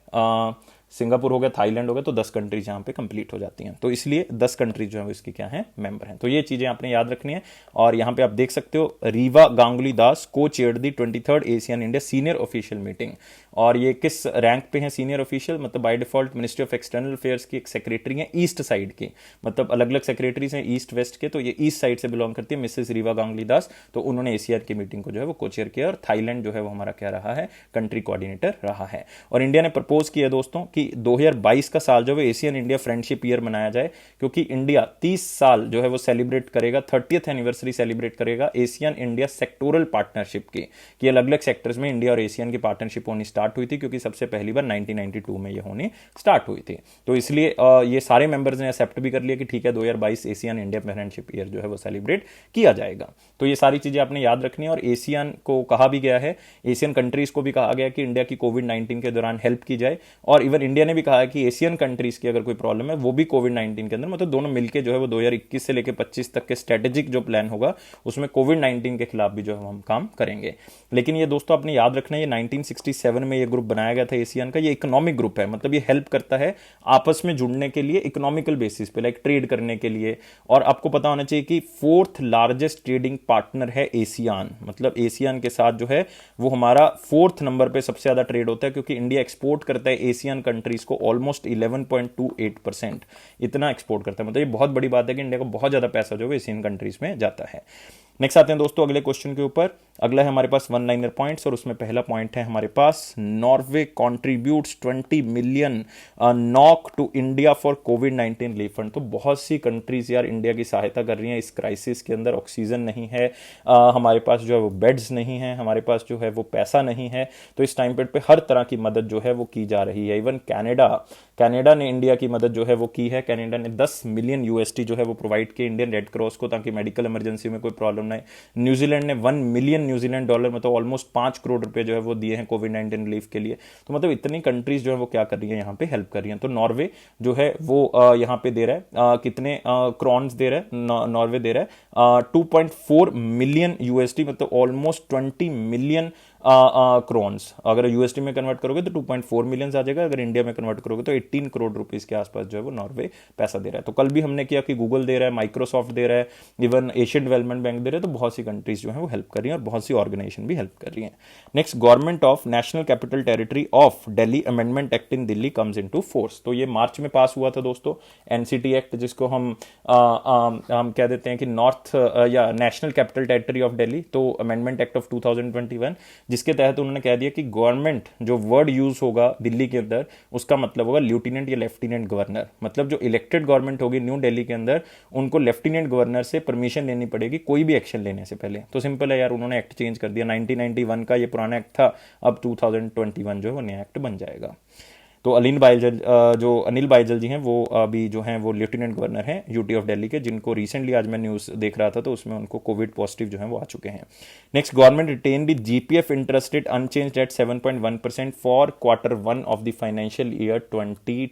सिंगापुर हो गया, थाईलैंड हो गया। तो 10 कंट्रीज यहाँ पे कंप्लीट हो जाती हैं। तो इसलिए 10 कंट्रीज जो है इसकी क्या है? मेंबर हैं। तो ये चीजें आपने याद रखनी है। और यहाँ पे आप देख सकते हो, रीवा गांगुली दास को चेयर्ड दी 23rd Asian India senior official meeting. और ये किस रैंक पे है सीनियर ऑफिशियल? मतलब by default ministry of external affairs की एक सेक्रेटरी है ईस्ट साइड की, मतलब अलग अलग सेक्रेटरीज हैं ईस्ट वेस्ट के, तो ये ईस्ट साइड से बिलोंग करती है मिसेस रीवा गांगुली दास। तो उन्होंने एशियन की मीटिंग को जो है वो को चेयर किया। और थाईलैंड जो है वो हमारा क्या रहा है? कंट्री कोऑर्डिनेटर रहा है। और इंडिया ने प्रपोज किया दोस्तों कि 2022 का साल जो है एशियन इंडिया फ्रेंडशिप ईयर मनाया जाए, क्योंकि इंडिया 30 साल जो है वो सेलिब्रेट करेगा, 30th एनिवर्सरी सेलिब्रेट करेगा एशियन इंडिया सेक्टोरल पार्टनरशिप की, कि अलग अलग सेक्टर्स में इंडिया और एशियन की पार्टनरशिप होनी स्टार्ट हुई थी, क्योंकि सबसे पहली बार 1992 में ये होनी स्टार्ट हुई थी। तो इसलिए ये सारे मेंबर्स ने एक्सेप्ट भी कर लिया कि ठीक है 2022 एशियन इंडिया फ्रेंडशिप ईयर जो है वो सेलिब्रेट किया जाएगा। तो ये सारी चीजें आपने याद रखनी है। और एशियन को कहा भी गया है, एशियन कंट्रीज को भी कहा गया कि इंडिया की कोविड-19 के दौरान हेल्प की जाए। और इवन इंडिया ने भी कहा है कि एशियन कंट्रीज की अगर कोई प्रॉब्लम है वो भी कोविड-19 के अंदर, मतलब दोनों मिलकर जो है वो 2021 से लेकर 25 तक के स्ट्रेटेजिक जो प्लान होगा उसमें कोविड-19 के खिलाफ भी जो है हम काम करेंगे। लेकिन ये दोस्तों आपने याद रखना है, ये 1967 में ये ग्रुप बनाया गया था एशियन का। ये इकोनॉमिक ग्रुप है, मतलब ये हेल्प करता है आपस में जुड़ने के लिए इकोनॉमिकल बेसिस पे, लाइक ट्रेड करने के लिए। और आपको पता होना चाहिए कि 4th लार्जेस्ट ट्रेडिंग पार्टनर है एशियन, मतलब एशियन के साथ जो है वो हमारा 4th नंबर पे सबसे ज्यादा ट्रेड होता है, क्योंकि इंडिया एक्सपोर्ट करता है एशियन कंट्रीज को ऑलमोस्ट 11.28%, इतना एक्सपोर्ट करता है। मतलब ये बहुत बड़ी बात है कि इंडिया को बहुत ज्यादा पैसा जो है एशियन कंट्रीज में जाता है। नेक्स्ट आते हैं दोस्तों अगले क्वेश्चन के ऊपर। अगला है हमारे पास 1 लाइनर पॉइंट्स, और उसमें पहला पॉइंट है हमारे पास, Norway contributes 20 million NOK to India for कोविड-19 रिलीफ फंड। तो बहुत सी कंट्रीज यार इंडिया की सहायता कर रही हैं इस क्राइसिस के अंदर। ऑक्सीजन नहीं है, हमारे पास जो है वो बेड्स नहीं है, हमारे पास जो है वो पैसा नहीं है। तो इस टाइम पीरियड पे हर तरह की मदद जो है वो की जा रही है। इवन कनाडा ने इंडिया की मदद जो है वो की है। कनाडा ने 10 मिलियन यूएसडी जो है वो प्रोवाइड किए इंडियन रेड क्रॉस को, ताकि मेडिकल इमरजेंसी में कोई प्रॉब्लम ना है। न्यूजीलैंड ने $1 मिलियन न्यूजीलैंड डॉलर, मतलब ऑलमोस्ट 5 करोड़ रुपए जो है वो दिए हैं कोविड-19 रिलीफ रिलीफ के लिए। तो मतलब इतनी कंट्रीज जो है वो क्या कर रही है, यहाँ पे हेल्प कर रही हैं। तो नॉर्वे जो है वो यहाँ पे दे रहा है कितने क्रॉन्स दे रहा है, नॉर्वे दे रहा है 2.4 मिलियन यूएसडी, मतलब ऑलमोस्ट 20 मिलियन क्रोन्स। अगर यूएसडी में कन्वर्ट करोगे तो 2.4 मिलियन आ जाएगा, अगर इंडिया में कन्वर्ट करोगे तो 18 करोड़ रुपीस के आसपास जो है वो नॉर्वे पैसा दे रहा है। तो कल भी हमने किया कि गूगल दे रहा है, माइक्रोसॉफ्ट दे रहा है, इवन एशियन डेवलपमेंट बैंक दे रहा है। तो बहुत सी कंट्रीज जो है वो हेल्प कर रही हैं और बहुत सी ऑर्गेनाइजेशन भी हेल्प कर रही हैं। Next, government of national capital territory of Delhi amendment act in Delhi comes into force. तो ये मार्च में पास हुआ था दोस्तों, एनसीटी एक्ट, जिसको हम कह देते हैं कि नॉर्थ या national capital territory of Delhi. तो अमेंडमेंट एक्ट ऑफ 2021, जिसके तहत उन्होंने कह दिया कि गवर्नमेंट जो वर्ड यूज होगा दिल्ली के अंदर, उसका मतलब होगा लेफ्टिनेंट या लेफ्टिनेंट गवर्नर। मतलब जो इलेक्टेड गवर्नमेंट होगी न्यू दिल्ली के अंदर, उनको लेफ्टिनेंट गवर्नर से परमिशन लेनी पड़ेगी कोई भी एक्शन लेने से पहले। तो सिंपल है यार, उन्होंने एक्ट चेंज कर दिया। 1991 का ये पुराना एक्ट था, अब 2021 जो है वो नया एक्ट बन जाएगा। तो अनिल बाइजल जी हैं, वो अभी जो हैं वो लेफ्टिनेंट गवर्नर हैं यूटी ऑफ दिल्ली के, जिनको रिसेंटली आज मैं न्यूज़ देख रहा था तो उसमें उनको कोविड पॉजिटिव जो है वो आ चुके हैं। Next, government retain the GPF interest rate unchanged at 7.1% for Q1 of the financial year 22।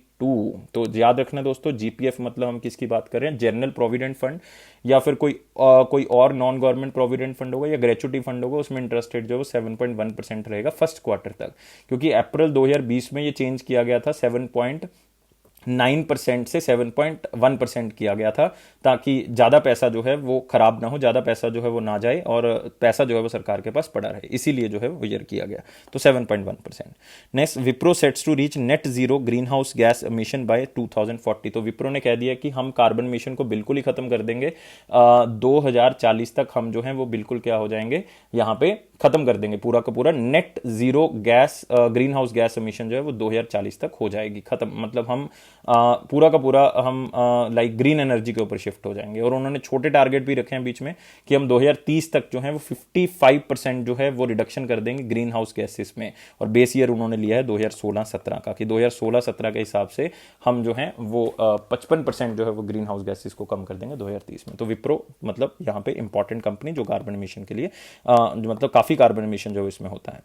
तो याद रखना दोस्तों, जीपीएफ मतलब हम किसकी बात कर रहे हैं, जनरल प्रोविडेंट फंड या फिर कोई और नॉन गवर्नमेंट प्रोविडेंट फंड होगा या ग्रेचुटी फंड होगा, उसमें इंटरेस्ट रेट जो है 7.1% रहेगा फर्स्ट क्वार्टर तक। क्योंकि अप्रैल 2020 में ये चेंज किया गया था, 7.9% से 7.1% किया गया था, ताकि ज़्यादा पैसा जो है वो खराब ना हो, ज़्यादा पैसा जो है वो ना जाए और पैसा जो है वो सरकार के पास पड़ा रहे, इसीलिए जो है वो ईयर किया गया। तो 7.1%। Next, Wipro sets to reach net zero green house gas emission by 2040। तो विप्रो ने कह दिया कि हम कार्बन एमिशन को बिल्कुल ही खत्म कर देंगे, 2040 तक हम जो है वो बिल्कुल क्या हो जाएंगे, यहाँ पे खत्म कर देंगे पूरा का पूरा net zero gas green house gas emission जो है वो 2040 तक हो जाएगी खत्म। मतलब हम पूरा का पूरा हम लाइक ग्रीन एनर्जी के ऊपर शिफ्ट हो जाएंगे। और उन्होंने छोटे टारगेट भी रखे हैं बीच में कि हम 2030 तक जो है वो 55% जो है वो रिडक्शन कर देंगे ग्रीन हाउस गैसेस में। और बेस ईयर उन्होंने लिया है 2016-17 का, कि 2016-17 के हिसाब से हम जो है वो 55% जो है वो ग्रीन हाउस गैसेस को कम कर देंगे 2030 में। तो विप्रो मतलब यहाँ पे इंपॉर्टेंट कंपनी जो कार्बन एमिशन के लिए जो मतलब काफी कार्बन एमिशन जो इसमें होता है।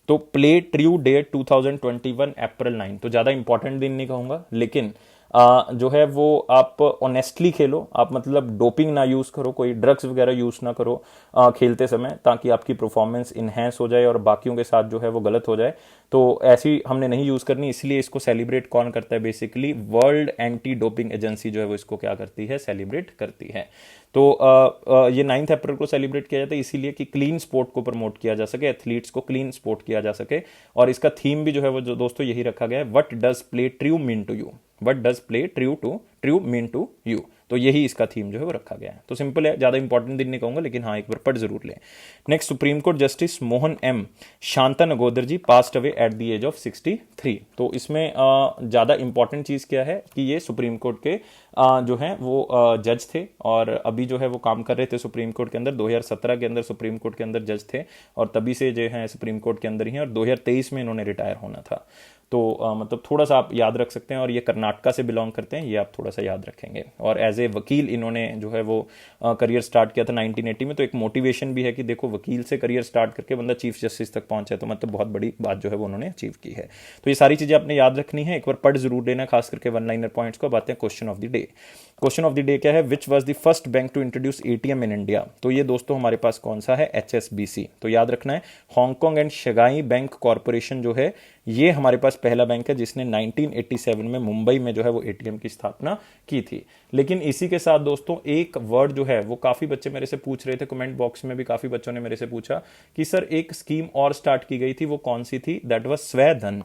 तो प्ले ट्रू डेट 2021 अप्रैल 9। तो ज़्यादा इंपॉर्टेंट दिन नहीं कहूँगा, लेकिन जो है वो आप ऑनेस्टली खेलो, आप मतलब डोपिंग ना यूज़ करो, कोई ड्रग्स वगैरह यूज़ ना करो खेलते समय, ताकि आपकी परफॉर्मेंस इन्हेंस हो जाए और बाकियों के साथ जो है वो गलत हो जाए। तो ऐसी हमने नहीं यूज़ करनी, इसलिए इसको सेलिब्रेट कौन करता है, basically world anti doping agency जो है वो इसको क्या करती है, सेलिब्रेट करती है। तो ये 9 अप्रैल को सेलिब्रेट किया जाता है इसीलिए कि क्लीन स्पोर्ट को प्रमोट किया जा सके, एथलीट्स को क्लीन स्पोर्ट किया जा सके। और इसका थीम भी जो है वो जो दोस्तों यही रखा गया है, what does play true mean to you, what does play true mean to you. तो यही इसका थीम जो है वो रखा गया है। तो सिंपल है, ज़्यादा इंपॉर्टेंट दिन नहीं कहूँगा, लेकिन हाँ एक बार पढ़ जरूर लें। Next, Supreme Court justice Mohan M Shantanagoudar ji passed away at the age of 63। तो इसमें ज़्यादा इंपॉर्टेंट चीज़ क्या है कि ये सुप्रीम कोर्ट के जो हैं वो जज थे और अभी जो है वो काम कर रहे थे सुप्रीम कोर्ट के अंदर। 2017 के अंदर सुप्रीम कोर्ट के अंदर जज थे और तभी से जो है सुप्रीम कोर्ट के अंदर ही हैं, और 2023 में इन्होंने रिटायर होना था। तो मतलब थोड़ा सा आप याद रख सकते हैं। और ये कर्नाटका से बिलोंग करते हैं, ये आप थोड़ा सा याद रखेंगे। और एज ए वकील इन्होंने जो है वो करियर स्टार्ट किया था 1980 में। तो एक मोटिवेशन भी है कि देखो वकील से करियर स्टार्ट करके बंदा चीफ जस्टिस तक पहुंचा है, तो मतलब बहुत बड़ी बात जो है वो उन्होंने अचीव की है। तो ये सारी चीज़ें आपने याद रखनी है, एक बार पढ़ जरूर लेना, खास करके वन लाइनर पॉइंट्स को। बातें question of the day. Question of the day क्या है, which was the first bank to introduce ATM in India. तो ये दोस्तों हमारे पास कौन सा है, HSBC। तो याद रखना है, Hong Kong and Shanghai bank corporation जो है ये हमारे पास पहला बैंक है जिसने 1987 में मुंबई में जो है वो एटीएम की स्थापना की थी। लेकिन इसी के साथ दोस्तों एक वर्ड जो है वो काफी बच्चे मेरे से पूछ रहे थे, कमेंट बॉक्स में भी काफी बच्चों ने मेरे से पूछा कि सर एक स्कीम और स्टार्ट की गई थी, वो कौन सी थी, दैट वाज स्वधन।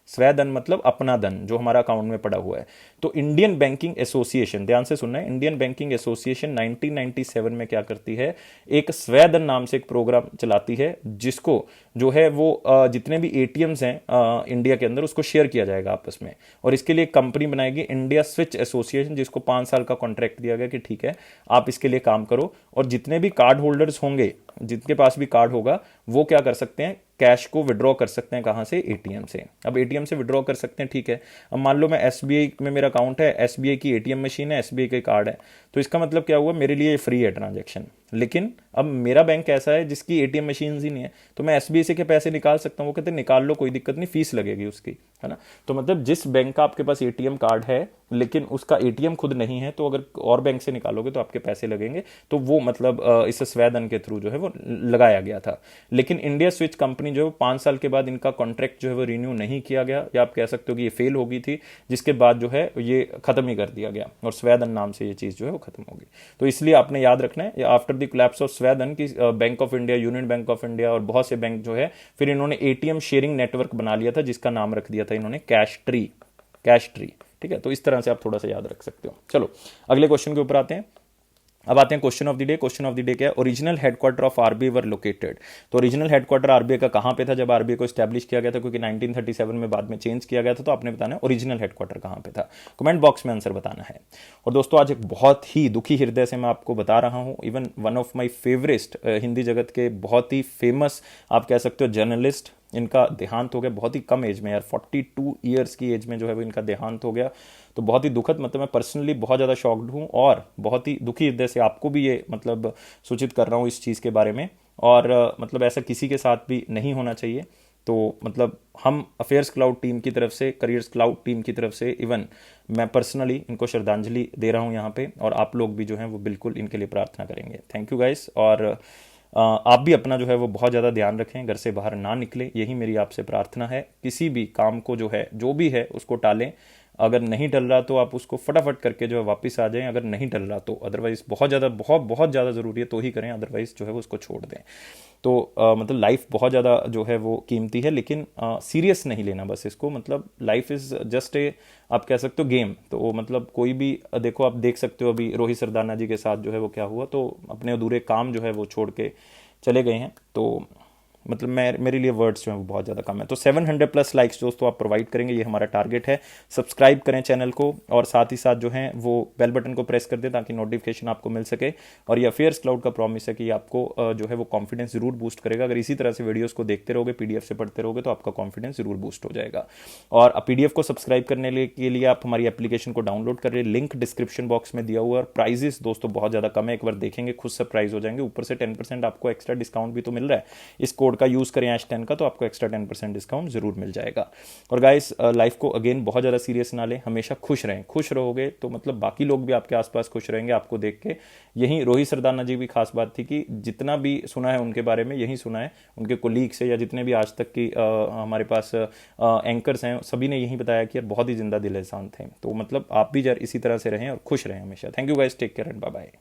स्वधन मतलब अपना धन जो हमारा अकाउंट में पड़ा हुआ है। तो इंडियन बैंकिंग एसोसिएशन, ध्यान से सुनना है, इंडियन बैंकिंग एसोसिएशन 1997 में क्या करती है, एक स्वधन नाम से एक प्रोग्राम चलाती है, जिसको जो है वो जितने भी एटीएम्स हैं इंडिया के अंदर उसको शेयर किया जाएगा आपस में। और इसके लिए कंपनी बनाएगी इंडिया स्विच एसोसिएशन, जिसको 5 साल का कॉन्ट्रैक्ट दिया गया कि ठीक है आप इसके लिए काम करो। और जितने भी कार्ड होल्डर्स होंगे, जिनके पास भी कार्ड होगा, वो क्या कर सकते हैं, कैश को विड्रॉ कर सकते हैं। कहां से, एटीएम से। अब एटीएम से विड्रॉ कर सकते हैं, ठीक है। अब मान लो मैं एसबीआई में मेरा अकाउंट है, एसबीआई की एटीएम मशीन है, एसबीआई के कार्ड है, तो इसका मतलब क्या हुआ, मेरे लिए फ्री है ट्रांजैक्शन। लेकिन अब मेरा बैंक ऐसा है जिसकी एटीएम मशीन ही नहीं है, तो मैं एसबीआई किसी के पैसे निकाल सकता हूँ, वो कहते हैं निकाल लो, कोई दिक्कत नहीं, फीस लगेगी उसकी, है ना। तो मतलब जिस बैंक का आपके पास एटीएम कार्ड है लेकिन उसका एटीएम खुद नहीं है, तो अगर और बैंक से निकालोगे तो आपके पैसे लगेंगे। तो वो मतलब इस स्वेदन के थ्रू जो है वो लगाया गया था। लेकिन इंडिया स्विच कंपनी जो है 5 साल के बाद इनका कॉन्ट्रैक्ट जो है वो रिन्यू नहीं किया गया, या आप कह सकते हो कि ये फेल हो गई थी, जिसके बाद जो है ये खत्म ही कर दिया गया और स्वेदन नाम से ये चीज़ जो है वो खत्म होगी। तो इसलिए आपने याद रखना है आफ्टर द कोलैप्स ऑफ स्वेदन की bank of India, union bank of India और बहुत से बैंक जो है फिर इन्होंने एटीएम शेयरिंग नेटवर्क बना लिया था, जिसका नाम रख दिया था इन्होंने कैश ट्री, कैश ट्री। ठीक है, तो इस तरह से आप थोड़ा सा याद रख सकते हो। चलो अगले क्वेश्चन के ऊपर आते हैं। अब आते हैं question of the day. Question of the day क्या है? Original headquarter of RBI were located. तो ओरिजिनल हेडक्वार्टर आरबीआई का कहां पे था जब आरबीआई को स्टैब्लिश किया गया था? क्योंकि 1937 में बाद में चेंज किया गया था, तो आपने बताना है ओरिजिनल हेडक्वार्टर कहां पे था। कमेंट बॉक्स में आंसर बताना है। और दोस्तों आज एक बहुत ही दुखी हृदय से मैं आपको बता रहा हूं, even one of my favourite Hindi जगत के बहुत ही फेमस आप कह सकते हो जर्नलिस्ट, इनका देहांत हो गया बहुत ही कम एज में यार, 42 ईयर्स की एज में जो है वो इनका देहांत हो गया। तो बहुत ही दुखद, मतलब मैं पर्सनली बहुत ज़्यादा शॉक्ड हूँ और बहुत ही दुखी हृदय से आपको भी ये मतलब सूचित कर रहा हूँ इस चीज़ के बारे में। और मतलब ऐसा किसी के साथ भी नहीं होना चाहिए। तो मतलब हम अफेयर्स क्लाउड टीम की तरफ से, करियर्स क्लाउड टीम की तरफ से, इवन मैं पर्सनली इनको श्रद्धांजलि दे रहा हूँ यहाँ पे, और आप लोग भी जो हैं वो बिल्कुल इनके लिए प्रार्थना करेंगे। Thank you guys. और आप भी अपना जो है वो बहुत ज़्यादा ध्यान रखें, घर से बाहर ना निकले, यही मेरी आपसे प्रार्थना है। किसी भी काम को जो है, जो भी है उसको टालें। अगर नहीं टल रहा तो आप उसको फटाफट करके जो है वापस आ जाएं, अगर नहीं टल रहा तो अदरवाइज बहुत ज़्यादा बहुत ज़्यादा ज़रूरी है तो ही करें, अदरवाइज जो है वो उसको छोड़ दें। तो मतलब लाइफ बहुत ज़्यादा जो है वो कीमती है, लेकिन सीरियस नहीं लेना बस इसको। मतलब लाइफ इज़ जस्ट ए, आप कह सकते हो गेम। तो मतलब कोई भी देखो, आप देख सकते हो अभी रोहित सरदाना जी के साथ जो है वो क्या हुआ, तो अपने अधूरे काम जो है वो छोड़ के चले गए हैं। तो मतलब मेरे लिए वर्ड्स जो हैं वो बहुत ज़्यादा कम है। तो 700 प्लस लाइक्स दोस्तों आप प्रोवाइड करेंगे, ये हमारा टारगेट है। सब्सक्राइब करें चैनल को, और साथ ही साथ जो है वो बेल बटन को प्रेस कर दें ताकि नोटिफिकेशन आपको मिल सके। और ये अफेयर्स क्लाउड का प्रॉमिस है कि आपको जो है वो कॉन्फिडेंस जरूर बूस्ट करेगा। अगर इसी तरह से वीडियोज़ को देखते रहोगे, पीडीएफ से पढ़ते रहोगे, तो आपका कॉन्फिडेंस जरूर बूस्ट हो जाएगा। और पीडीएफ को सब्सक्राइब करने के लिए आप हमारी एप्लीकेशन को डाउनलोड कर रहे, लिंक डिस्क्रिप्शन बॉक्स में दिया हुआ है। और प्राइजेस दोस्तों बहुत ज़्यादा कम है, एक बार देखेंगे खुद सरप्राइज हो जाएंगे। ऊपर से 10% आपको एक्स्ट्रा डिस्काउंट भी तो मिल रहा है। इस कोड का यूज़ करें #10 का, तो आपको एक्स्ट्रा 10% डिस्काउंट जरूर मिल जाएगा। और गाइस लाइफ को अगेन बहुत ज़्यादा सीरियस ना लें, हमेशा खुश रहें। खुश रहोगे तो मतलब बाकी लोग भी आपके आसपास खुश रहेंगे आपको देख के। यही रोहित सरदाना जी भी खास बात थी कि जितना भी सुना है उनके बारे में, यही सुना है उनके कोलीग से, या जितने भी आज तक की हमारे पास एंकर्स हैं, सभी ने यही बताया कि यार बहुत ही जिंदा दिल इंसान थे। तो मतलब आप भी यार इसी तरह से रहें और खुश रहें हमेशा। Thank you guys, take care and bye bye.